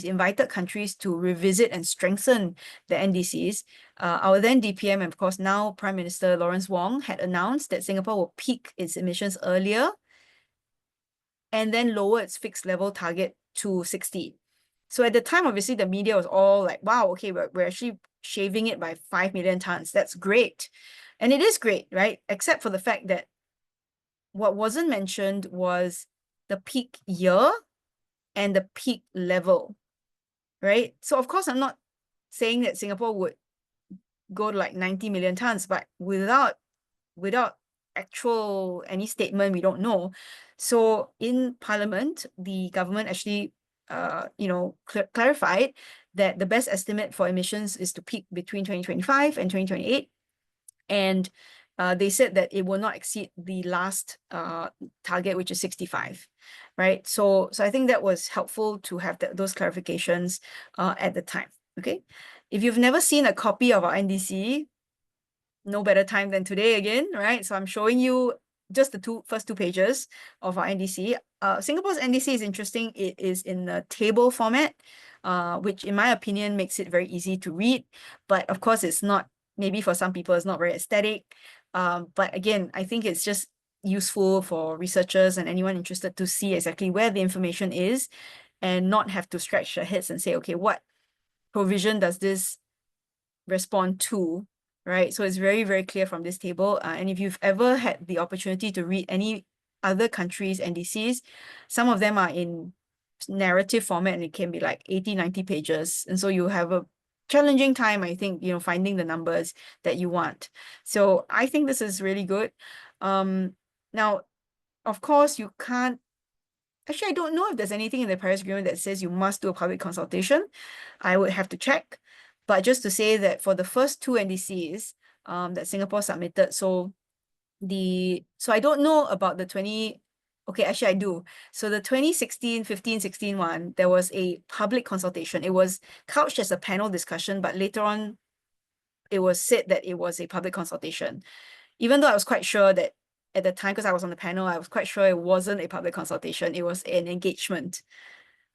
invited countries to revisit and strengthen the NDCs, our then DPM and of course now Prime Minister Lawrence Wong had announced that Singapore will peak its emissions earlier and then lower its fixed level target to 60. So at the time, obviously the media was all like, wow, okay, we're actually shaving it by 5 million tons. That's great. And it is great, right? Except for the fact that what wasn't mentioned was the peak year and the peak level, right? So of course, I'm not saying that Singapore would go to like 90 million tons, but without actual any statement, we don't know. So in Parliament, the government actually clarified that the best estimate for emissions is to peak between 2025 and 2028. And they said that it will not exceed the last target, which is 65, right? So I think that was helpful to have those clarifications at the time, okay? If you've never seen a copy of our NDC, no better time than today again, right? So I'm showing you just the first two pages of our NDC. Singapore's NDC is interesting. It is in the table format, which in my opinion makes it very easy to read. But of course, it's not, maybe for some people, it's not very aesthetic. But again, I think it's just useful for researchers and anyone interested to see exactly where the information is and not have to scratch their heads and say, okay, what provision does this respond to, right? So it's very, very clear from this table. And if you've ever had the opportunity to read any other countries' NDCs, some of them are in narrative format and it can be like 80, 90 pages. And so you have a challenging time, I think, finding the numbers that you want. So I think this is really good. Now, of course, you can't, actually, I don't know if there's anything in the Paris Agreement that says you must do a public consultation. I would have to check. But just to say that for the first two NDCs that Singapore submitted, so I don't know about the okay, actually I do. So the 2015-16 one, there was a public consultation. It was couched as a panel discussion, but later on, it was said that it was a public consultation. Even though I was quite sure that at the time, because I was on the panel, I was quite sure it wasn't a public consultation. It was an engagement.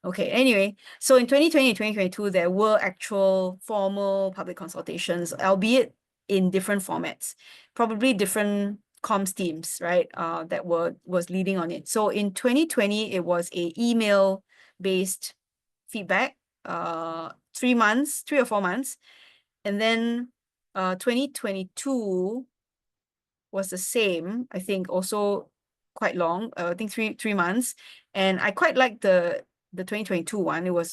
Okay, anyway, so in 2020 and 2022, there were actual formal public consultations, albeit in different formats, probably different comms teams, right? That was leading on it. So in 2020, it was a email-based feedback, 3 or 4 months. And then 2022 was the same, I think, also quite long, I think three months. And I quite liked the 2022 one.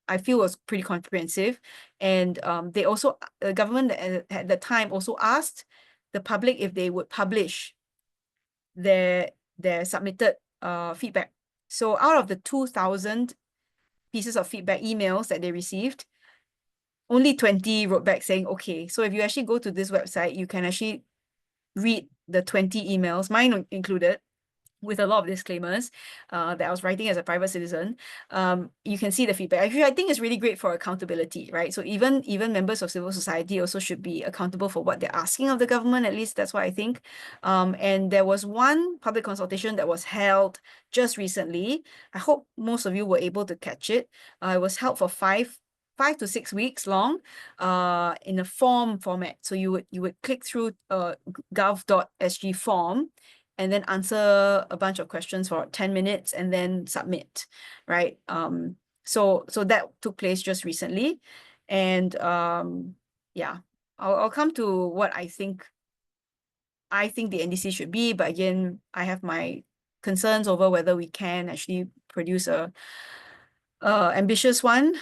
I feel was pretty comprehensive. And they also, the government at the time also asked the public if they would publish their submitted feedback. So out of the 2,000 pieces of feedback emails that they received, only 20 wrote back saying, okay, so if you actually go to this website, you can actually read the 20 emails, mine included, with a lot of disclaimers that I was writing as a private citizen. You can see the feedback. Actually, I think it's really great for accountability, right? So even members of civil society also should be accountable for what they're asking of the government. At least that's what I think. And there was one public consultation that was held just recently. I hope most of you were able to catch it. It was held for 5 to 6 weeks long in a format. So you would click through gov.sg form and then answer a bunch of questions for 10 minutes and then submit, right? So that took place just recently. And yeah, I'll come to what I think the NDC should be, but again, I have my concerns over whether we can actually produce a ambitious one,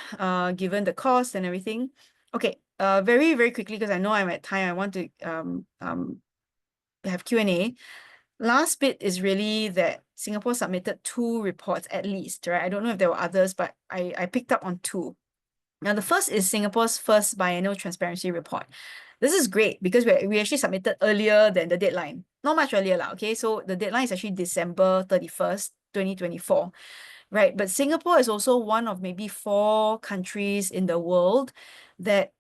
given the cost and everything. Okay, very, very quickly, because I know I'm at time, I want to have Q&A. Last bit is really that Singapore submitted 2 reports at least, right? I don't know if there were others, but I picked up on 2. Now, the first is Singapore's first Biennial Transparency Report. This is great because we actually submitted earlier than the deadline. Not much earlier, okay? So the deadline is actually December 31st, 2024, right? But Singapore is also one of maybe 4 countries in the world that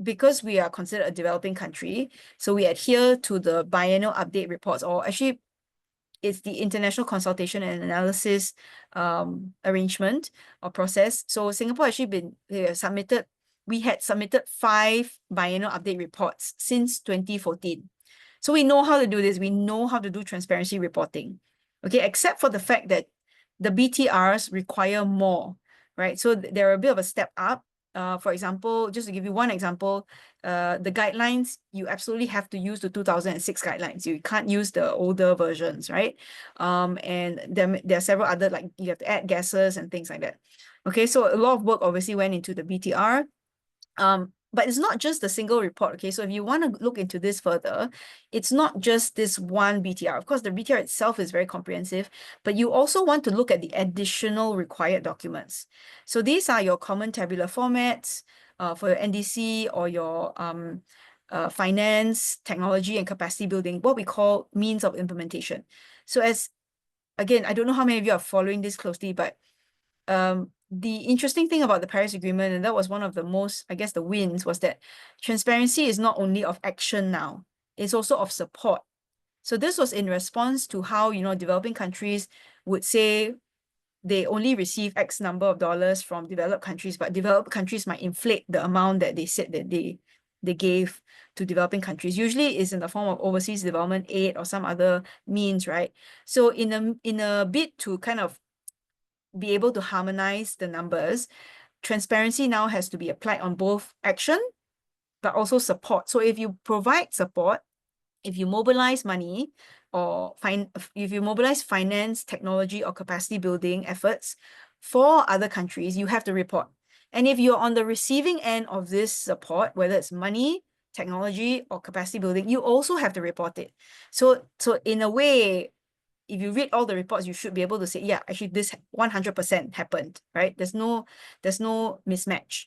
because we are considered a developing country, so we adhere to the biennial update reports, or actually it's the International Consultation and Analysis arrangement or process. So Singapore actually we had submitted 5 biennial update reports since 2014. So we know how to do this. We know how to do transparency reporting, okay, except for the fact that the BTRs require more, right? So they're a bit of a step up. For example, just to give you one example, the guidelines, you absolutely have to use the 2006 guidelines. You can't use the older versions, right? And there are several other, like you have to add gases and things like that. Okay, so a lot of work obviously went into the BTR. But it's not just the single report, okay? So if you want to look into this further, it's not just this one BTR. Of course, the BTR itself is very comprehensive, but you also want to look at the additional required documents. So these are your common tabular formats for your NDC or your finance, technology, and capacity building, what we call means of implementation. So again, I don't know how many of you are following this closely, but the interesting thing about the Paris Agreement, and that was one of the most, I guess, the wins, was that transparency is not only of action now, it's also of support. So this was in response to how, developing countries would say they only receive X number of dollars from developed countries, but developed countries might inflate the amount that they said that they gave to developing countries. Usually is in the form of overseas development aid or some other means, right? So in a bid to kind of be able to harmonize the numbers, transparency now has to be applied on both action, but also support. So if you provide support, if you mobilize money, or if you mobilize finance, technology, or capacity building efforts for other countries, you have to report. And if you're on the receiving end of this support, whether it's money, technology, or capacity building, you also have to report it. So in a way, if you read all the reports, you should be able to say, yeah, actually this 100% happened, right? There's no mismatch.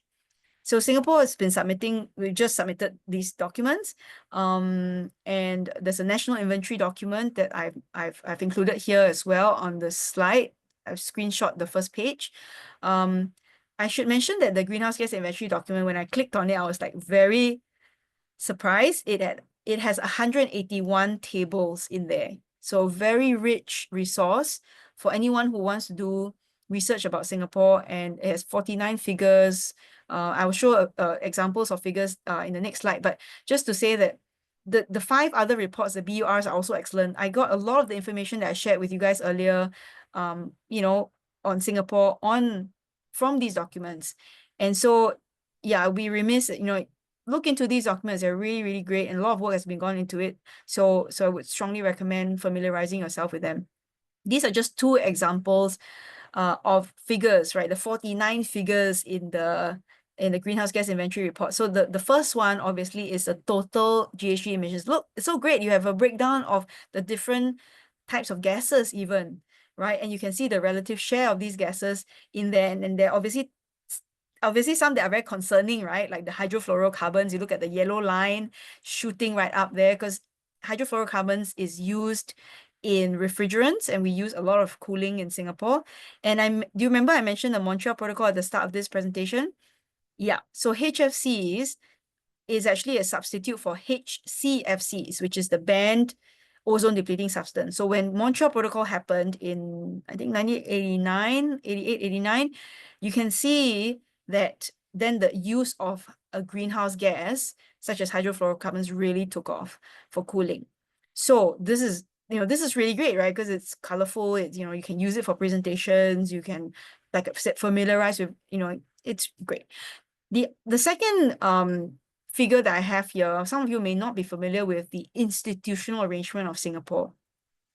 So Singapore has been we just submitted these documents. And there's a national inventory document that I've included here as well on the slide. I've screenshot the first page. I should mention that the greenhouse gas inventory document, when I clicked on it, I was like very surprised. It has 181 tables in there. So very rich resource for anyone who wants to do research about Singapore, and it has 49 figures. I will show examples of figures in the next slide, but just to say that the 5 other reports, the BURs, are also excellent. I got a lot of the information that I shared with you guys earlier, you know, on Singapore from these documents. And so, yeah, we remiss, you know, look into these documents. They're really, really great, and a lot of work has been gone into it. So I would strongly recommend familiarizing yourself with them. These are just 2 examples of figures, right? The 49 figures in the greenhouse gas inventory report. So the first one obviously is the total GHG emissions. Look, it's so great. You have a breakdown of the different types of gases even, right? And you can see the relative share of these gases in there. And then there are obviously some that are very concerning, right? Like the hydrofluorocarbons. You look at the yellow line shooting right up there, because hydrofluorocarbons is used in refrigerants, and we use a lot of cooling in Singapore. And do you remember I mentioned the Montreal Protocol at the start of this presentation? Yeah, so HFCs is actually a substitute for HCFCs, which is the banned ozone depleting substance. So when Montreal Protocol happened in, I think, 1989, 88, 89, you can see that then the use of a greenhouse gas, such as hydrofluorocarbons, really took off for cooling. So this is, you know, this is really great, right? Because it's colorful, it's, you know, you can use it for presentations, you can, like I said, familiarize with, you know, it's great. The second figure that I have here, some of you may not be familiar with the institutional arrangement of Singapore.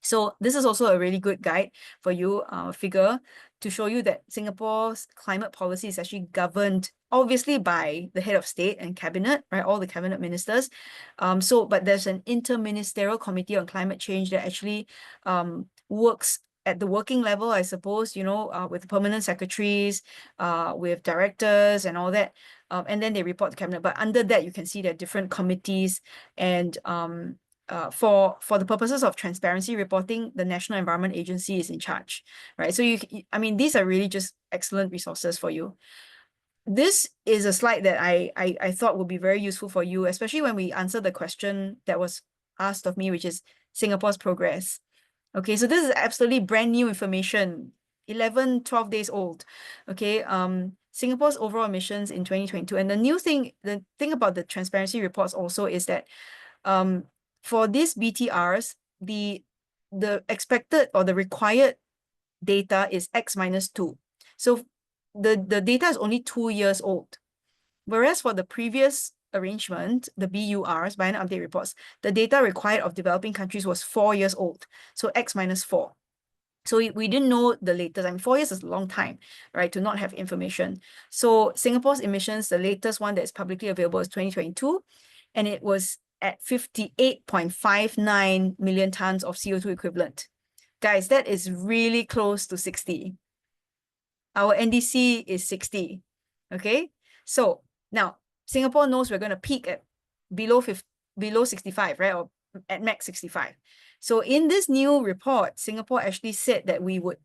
So this is also a really good guide for you, figure to show you that Singapore's climate policy is actually governed obviously by the head of state and cabinet, right? All the cabinet ministers. But there's an interministerial committee on climate change that actually works at the working level, I suppose, you know, with permanent secretaries, with directors and all that. And then they report to cabinet. But under that, you can see there are different committees, and for the purposes of transparency reporting, the National Environment Agency is in charge, right? So I mean, these are really just excellent resources for you. This is a slide that I thought would be very useful for you, especially when we answer the question that was asked of me, which is Singapore's progress. Okay, so this is absolutely brand new information, 11, 12 days old. Okay, Singapore's overall emissions in 2022. And the thing about the transparency reports also is that for these BTRs, the expected or the required data is X minus 2. So the data is only 2 years old. Whereas for the previous arrangement, the BURs, Biennial Update Reports, the data required of developing countries was 4 years old. So X minus 4. So we didn't know the latest. I mean, 4 years is a long time, right, to not have information. So Singapore's emissions, the latest one that is publicly available is 2022, and it was at 58.59 million tons of CO2 equivalent. Guys, that is really close to 60. Our NDC is 60, okay? So now Singapore knows we're going to peak at below 65, right? Or at max 65. So in this new report, Singapore actually said that we would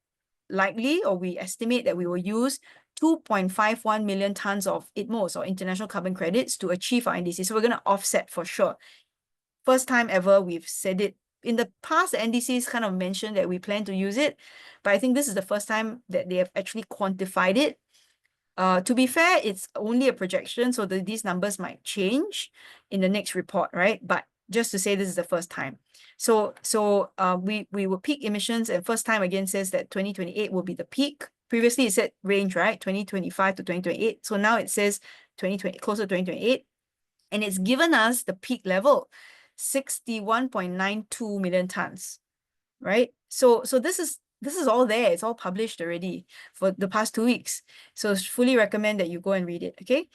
likely, or we estimate that we will use 2.51 million tons of ITMOs, or international carbon credits, to achieve our NDC. So we're going to offset for sure. First time ever we've said it. In the past, the NDCs kind of mentioned that we plan to use it, but I think this is the first time that they have actually quantified it. To be fair, it's only a projection, so these numbers might change in the next report, right? But just to say, this is the first time. So we will peak emissions, and first time again says that 2028 will be the peak. Previously it said range, right? 2025 to 2028. So now it says 2020, closer to 2028. And it's given us the peak level, 61.92 million tons, right? So this is all there. It's all published already for the past 2 weeks. So fully recommend that you go and read it, okay?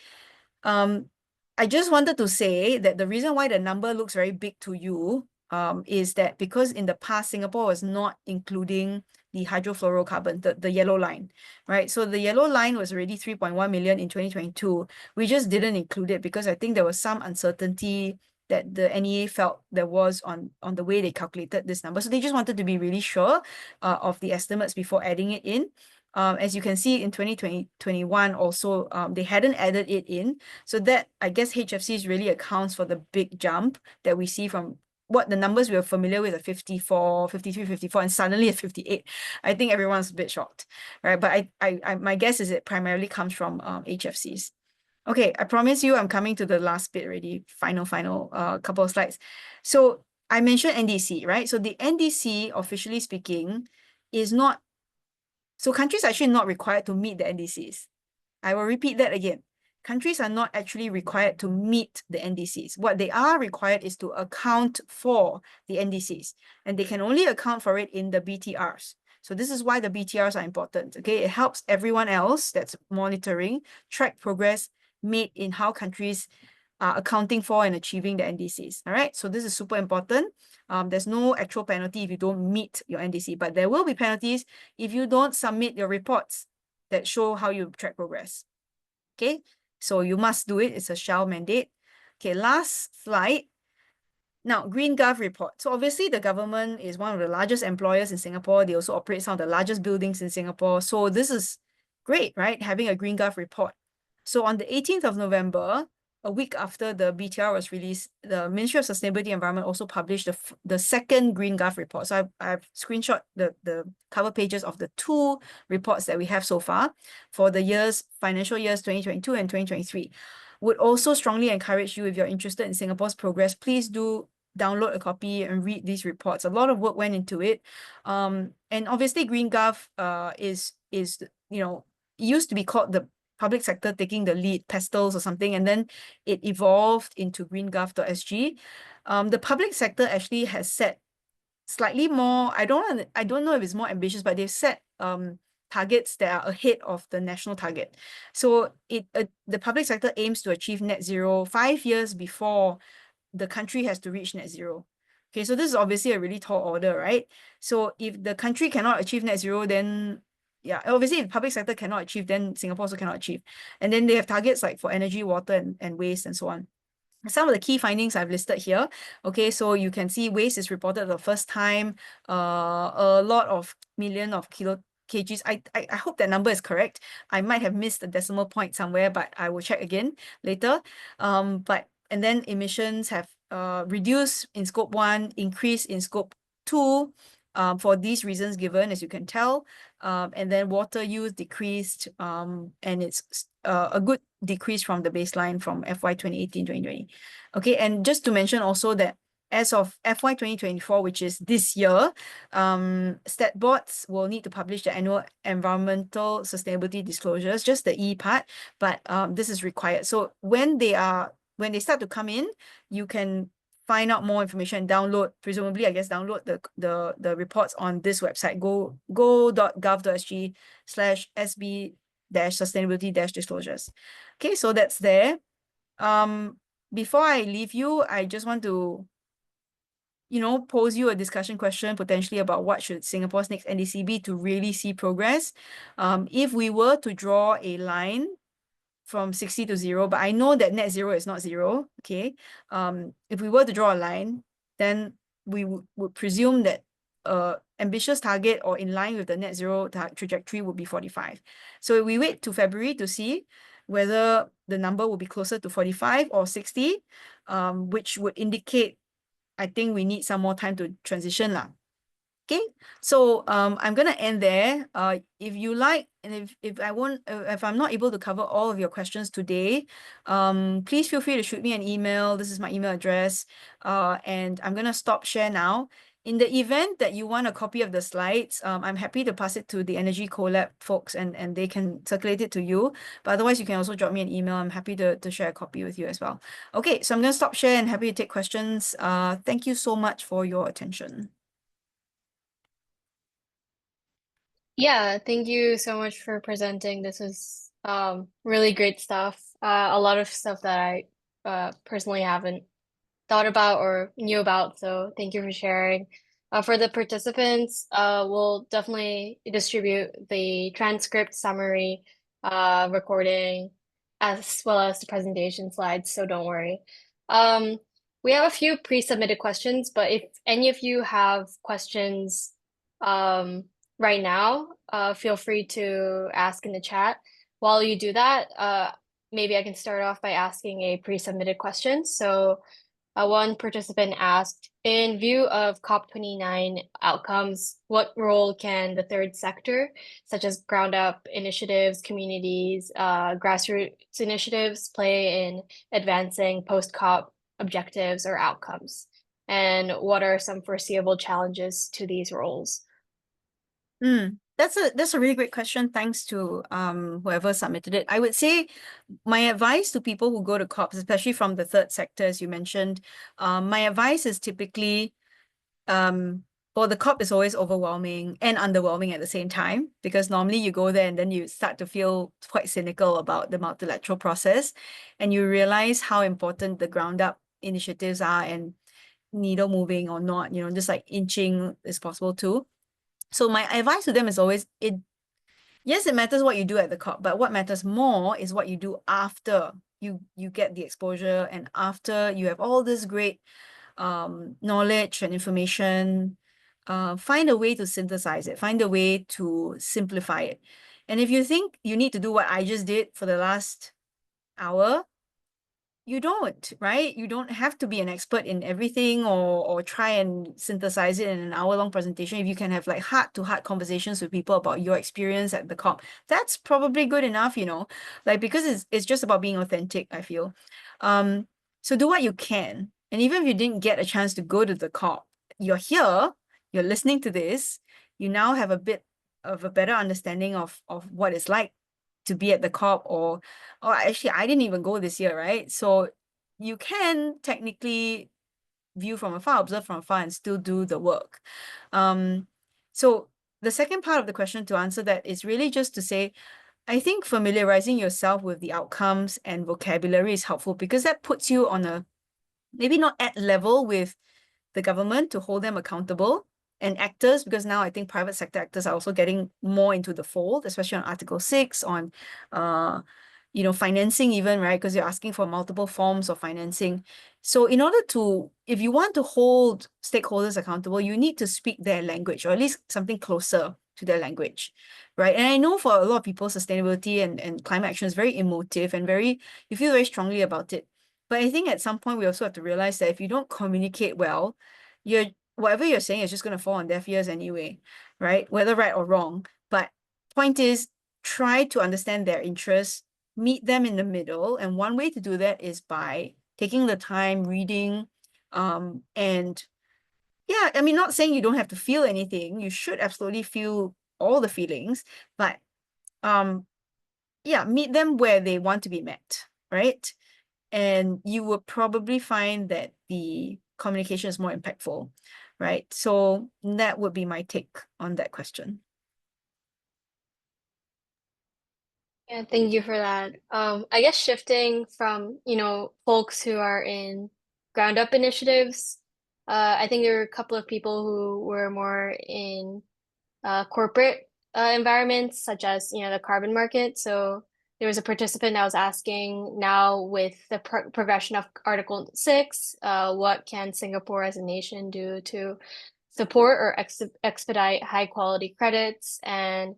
I just wanted to say that the reason why the number looks very big to you is that because in the past, Singapore was not including the hydrofluorocarbon, the yellow line, right? So the yellow line was already 3.1 million in 2022. We just didn't include it because I think there was some uncertainty that the NEA felt there was on the way they calculated this number. So they just wanted to be really sure of the estimates before adding it in. As you can see in 2021 also, they hadn't added it in. So that, I guess, HFCs really accounts for the big jump that we see from what the numbers we were familiar with, 54, 53, 54, and suddenly at 58. I think everyone's a bit shocked, right? But my guess is it primarily comes from HFCs. Okay, I promise you I'm coming to the last bit already, final couple of slides. So I mentioned NDC, right? So the NDC, officially speaking, is not, so countries are actually not required to meet the NDCs. I will repeat that again. Countries are not actually required to meet the NDCs. What they are required is to account for the NDCs, and they can only account for it in the BTRs. So this is why the BTRs are important, okay? It helps everyone else that's monitoring track progress made in how countries are accounting for and achieving the NDCs, all right? So this is super important. There's no actual penalty if you don't meet your NDC, but there will be penalties if you don't submit your reports that show how you track progress. Okay, so you must do it. It's a shall mandate. Okay, last slide. Now, GreenGov report. So obviously the government is one of the largest employers in Singapore. They also operate some of the largest buildings in Singapore. So this is great, right? Having a GreenGov report. So on the 18th of November, a week after the BTR was released, the Ministry of Sustainability and Environment also published the second GreenGov report. So I've screenshot the cover pages of the two reports that we have so far for the financial years 2022 and 2023. Would also strongly encourage you, if you're interested in Singapore's progress, please do download a copy and read these reports. A lot of work went into it. And obviously GreenGov is you know, it used to be called the public sector taking the lead, PESTLES or something, and then it evolved into GreenGov.sg. The public sector actually has set slightly more, I don't know if it's more ambitious, but they've set targets that are ahead of the national target. So the public sector aims to achieve net zero 5 years before the country has to reach net zero. Okay, so this is obviously a really tall order, right? So if the country cannot achieve net zero, then yeah, obviously if the public sector cannot achieve, then Singapore also cannot achieve. And then they have targets like for energy, water, and waste and so on. Some of the key findings I've listed here. Okay, so you can see waste is reported the first time, a lot of million of kgs. I hope that number is correct. I might have missed a decimal point somewhere, but I will check again later. And then emissions have reduced in scope 1, increased in scope 2, for these reasons given, as you can tell. And then water use decreased, and it's a good decrease from the baseline from FY 2018-2020. Okay, and just to mention also that as of FY 2024, which is this year, stat boards will need to publish the annual environmental sustainability disclosures, just the E part, but this is required. So when they start to come in, you can find out more information, presumably, I guess, download the reports on this website, go.gov.sg/SB-sustainability-disclosures. Okay, so that's there. Before I leave you, I just want to, pose you a discussion question potentially about what should Singapore's next NDC be to really see progress. If we were to draw a line from 60 to 0, but I know that net zero is not 0, okay? If we were to draw a line, then we would presume that ambitious target or in line with the net zero trajectory would be 45. So we wait to February to see whether the number will be closer to 45 or 60, which would indicate, I think we need some more time to transition lah. Okay, so I'm gonna end there. If you like, and if I'm not able to cover all of your questions today, please feel free to shoot me an email. This is my email address. And I'm gonna stop share now. In the event that you want a copy of the slides, I'm happy to pass it to the Energy Collab folks and they can circulate it to you. But otherwise, you can also drop me an email. I'm happy to share a copy with you as well. Okay, so I'm gonna stop share and happy to take questions. Thank you so much for your attention. Yeah, thank you so much for presenting. This is really great stuff. A lot of stuff that I personally haven't thought about or knew about. So thank you for sharing. For the participants, we'll definitely distribute the transcript summary recording as well as the presentation slides, so don't worry. We have a few pre-submitted questions, but if any of you have questions right now, feel free to ask in the chat. While you do that, maybe I can start off by asking a pre-submitted question. So One participant asked, in view of COP29 outcomes, what role can the third sector, such as ground up initiatives, communities, grassroots initiatives, play in advancing post-COP objectives or outcomes? And what are some foreseeable challenges to these roles? That's a really great question. Thanks to whoever submitted it. I would say my advice to people who go to COPs, especially from the third sector, as you mentioned, my advice is typically well, the COP is always overwhelming and underwhelming at the same time, because normally you go there and then you start to feel quite cynical about the multilateral process, and you realize how important the ground up initiatives are, and needle moving or not, just like inching is possible too. So my advice to them is always, yes, it matters what you do at the COP, but what matters more is what you do after you get the exposure, and after you have all this great knowledge and information. Find a way to synthesize it, find a way to simplify it. And if you think you need to do what I just did for the last hour, you don't, right? You don't have to be an expert in everything, or try and synthesize it in an hour-long presentation. If you can have like heart-to-heart conversations with people about your experience at the COP, that's probably good enough, like, because it's just about being authentic, I feel. So do what you can. And even if you didn't get a chance to go to the COP, you're here, you're listening to this, you now have a bit of a better understanding of what it's like to be at the COP, or actually I didn't even go this year, right? So you can technically view from afar, observe from afar, and still do the work. So the second part of the question, to answer that, is really just to say, I think familiarizing yourself with the outcomes and vocabulary is helpful, because that puts you on a maybe not at level with the government to hold them accountable, and actors, because now I think private sector actors are also getting more into the fold, especially on Article 6, on financing even, right? Because you're asking for multiple forms of financing. So in order to, if you want to hold stakeholders accountable, you need to speak their language, or at least something closer to their language, right? And I know for a lot of people, sustainability and climate action is very emotive and you feel very strongly about it. But I think at some point we also have to realize that if you don't communicate well, whatever you're saying is just going to fall on deaf ears anyway, right? Whether right or wrong. But point is, try to understand their interests, meet them in the middle. And one way to do that is by taking the time, reading, and yeah, I mean, not saying you don't have to feel anything. You should absolutely feel all the feelings, but yeah, meet them where they want to be met, right? And you will probably find that the communication is more impactful, right? So that would be my take on that question. Yeah, thank you for that. I guess shifting from, folks who are in ground up initiatives, I think there were a couple of people who were more in corporate environments, such as, the carbon market. So there was a participant that was asking, now with the progression of Article 6, what can Singapore as a nation do to support or expedite high quality credits and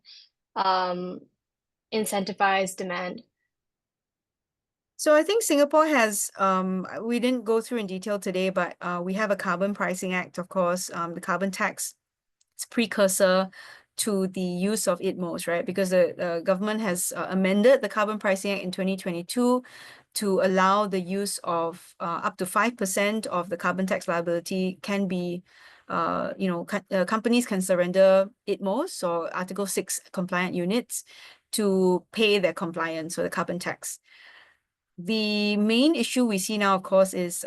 incentivize demand? So I think Singapore has, we didn't go through in detail today, but we have a carbon pricing act, of course, the carbon tax. It's precursor to the use of ITMOs, right? Because the government has amended the Carbon Pricing Act in 2022 to allow the use of up to 5% of the carbon tax liability can be, companies can surrender ITMOs, or Article 6 compliant units, to pay their compliance for the carbon tax. The main issue we see now, of course, is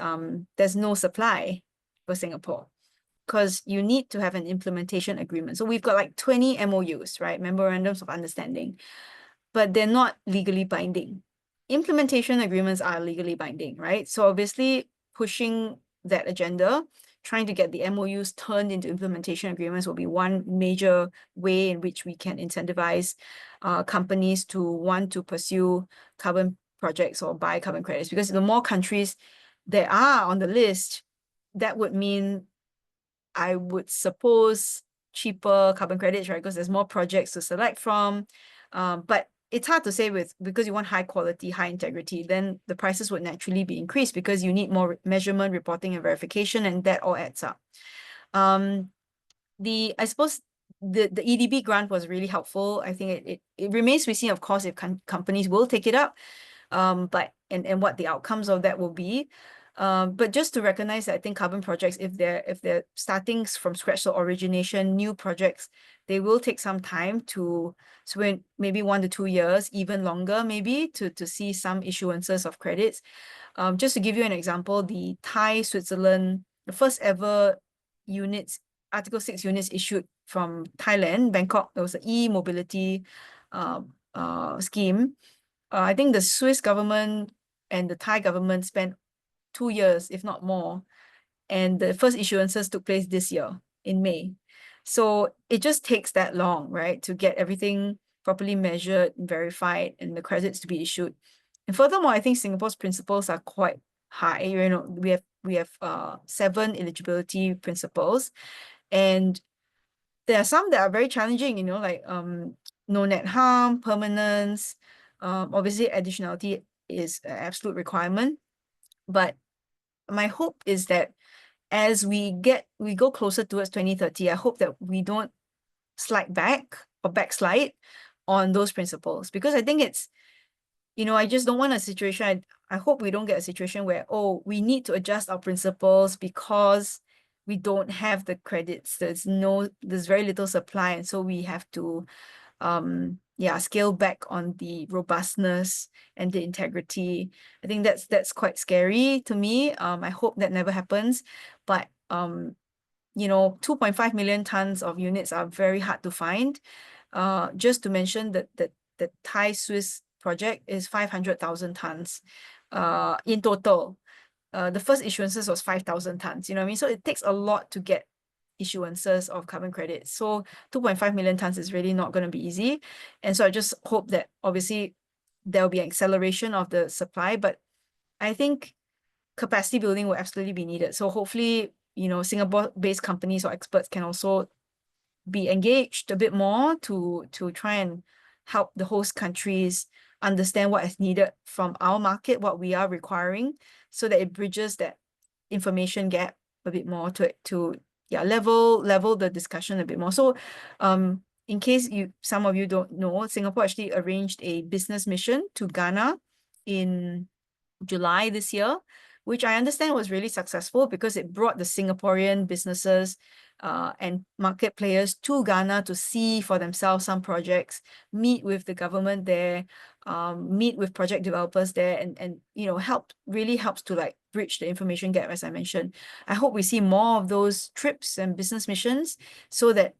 there's no supply for Singapore, because you need to have an implementation agreement. So we've got like 20 MOUs, right? Memorandums of Understanding, but they're not legally binding. Implementation agreements are legally binding, right? So obviously pushing that agenda, trying to get the MOUs turned into implementation agreements will be one major way in which we can incentivize companies to want to pursue carbon projects or buy carbon credits. Because the more countries there are on the list, that would mean, I would suppose, cheaper carbon credits, right? Because there's more projects to select from. But it's hard to say because you want high quality, high integrity, then the prices would naturally be increased because you need more measurement, reporting, and verification, and that all adds up. I suppose the EDB grant was really helpful. I think it remains to be seen, of course, if companies will take it up, but what the outcomes of that will be. But just to recognize that I think carbon projects, if they're starting from scratch, so origination, new projects, they will take some time to swing, maybe 1 to 2 years, even longer, maybe to see some issuances of credits. Just to give you an example, the Thai Switzerland, the first ever units, Article 6 units issued from Thailand, Bangkok, there was an e-mobility scheme. I think the Swiss government and the Thai government spent 2 years, if not more. And the first issuances took place this year in May. So it just takes that long, right, to get everything properly measured, verified, and the credits to be issued. And furthermore, I think Singapore's principles are quite high. You know, we have 7 eligibility principles, and there are some that are very challenging, you know, like no net harm, permanence. Obviously, additionality is an absolute requirement. But my hope is that as we go closer towards 2030, I hope that we don't slide back or backslide on those principles, because I think it's, you know, I just don't want a situation. I hope we don't get a situation where, oh, we need to adjust our principles because we don't have the credits. There's very little supply, and so we have to scale back on the robustness and the integrity. I think that's quite scary to me. I hope that never happens, but you know, 2.5 million tons of units are very hard to find. Just to mention that the Thai Swiss project is 500,000 tons in total. The first issuances was 5,000 tons, you know what I mean? So it takes a lot to get issuances of carbon credits. So 2.5 million tons is really not going to be easy. And so I just hope that obviously there will be an acceleration of the supply, but I think capacity building will absolutely be needed. So hopefully, you know, Singapore-based companies or experts can also be engaged a bit more to try and help the host countries understand what is needed from our market, what we are requiring, so that it bridges that information gap a bit more to level the discussion a bit more. So in case some of you don't know, Singapore actually arranged a business mission to Ghana in July this year, which I understand was really successful because it brought the Singaporean businesses and market players to Ghana to see for themselves some projects, meet with the government there, meet with project developers there, and you know, really helps to like bridge the information gap, as I mentioned. I hope we see more of those trips and business missions so that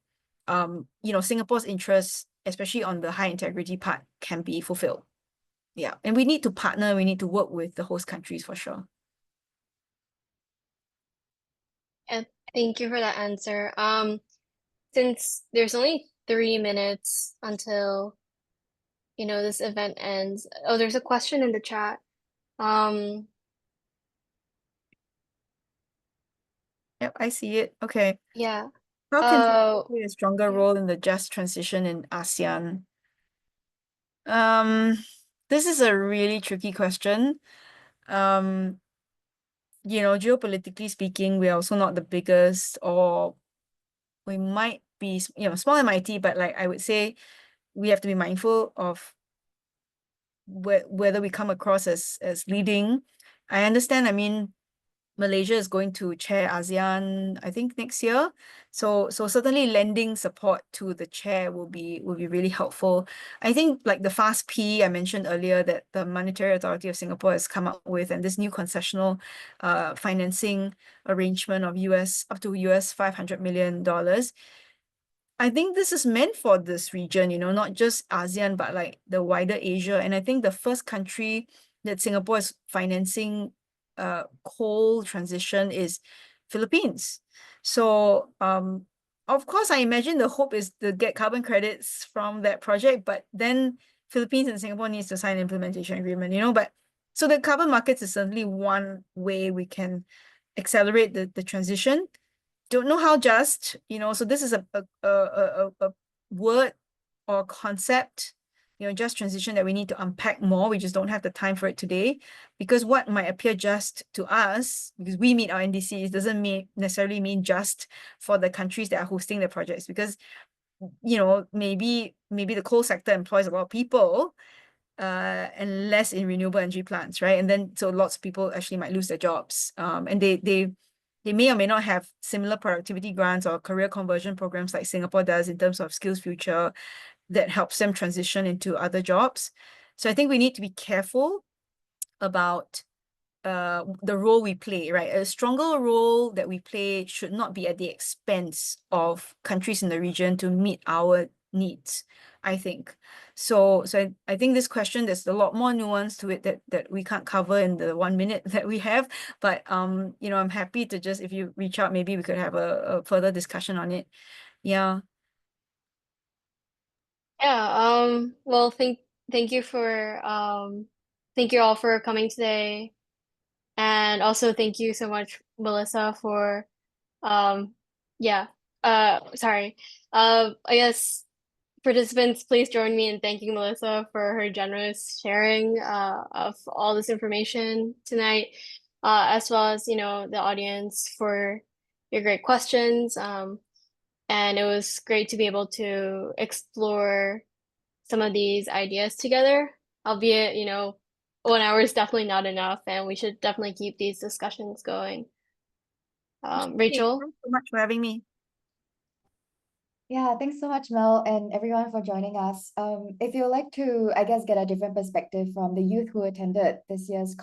you know, Singapore's interests, especially on the high integrity part, can be fulfilled. Yeah, and we need to partner, we need to work with the host countries for sure. And thank you for that answer. Since there's only 3 minutes until, you know, this event ends. Oh, there's a question in the chat. Yep, I see it. Okay. Yeah. How can Singapore play a stronger role in the just transition in ASEAN? This is a really tricky question. You know, geopolitically speaking, we're also not the biggest, or we might be, you know, small and mighty, but like I would say we have to be mindful of whether we come across as leading. I understand, I mean, Malaysia is going to chair ASEAN, I think, next year. So certainly lending support to the chair will be really helpful. I think like the Fast P I mentioned earlier that the Monetary Authority of Singapore has come up with, and this new concessional financing arrangement of up to $500 million. I think this is meant for this region, you know, not just ASEAN, but like the wider Asia. And I think the first country that Singapore is financing coal transition is Philippines. So of course, I imagine the hope is to get carbon credits from that project, but then Philippines and Singapore needs to sign an implementation agreement, you know. But so the carbon markets is certainly one way we can accelerate the transition. Don't know how just, you know, so this is a word or concept just transition that we need to unpack more. We just don't have the time for it today, because what might appear just to us, because we meet our NDCs, doesn't necessarily mean just for the countries that are hosting the projects, because maybe the coal sector employs a lot of people, and less in renewable energy plants, right? And then so lots of people actually might lose their jobs. And they may or may not have similar productivity grants or career conversion programs like Singapore does in terms of Skills Future that helps them transition into other jobs. So I think we need to be careful about the role we play, right? A stronger role that we play should not be at the expense of countries in the region to meet our needs, I think. So I think this question, there's a lot more nuance to it that we can't cover in the 1 minute that we have. But I'm happy to just, if you reach out, maybe we could have a further discussion on it. Yeah. Yeah, well, thank you for thank you all for coming today. And also thank you so much, Melissa, for yeah, sorry. I guess participants, please join me in thanking Melissa for her generous sharing of all this information tonight, as well as, the audience for your great questions. And it was great to be able to explore some of these ideas together, albeit, 1 hour is definitely not enough, and we should definitely keep these discussions going. Rachel? Thanks so much for having me. Yeah, thanks so much, Mel, and everyone for joining us. If you'd like to, I guess, get a different perspective from the youth who attended this year's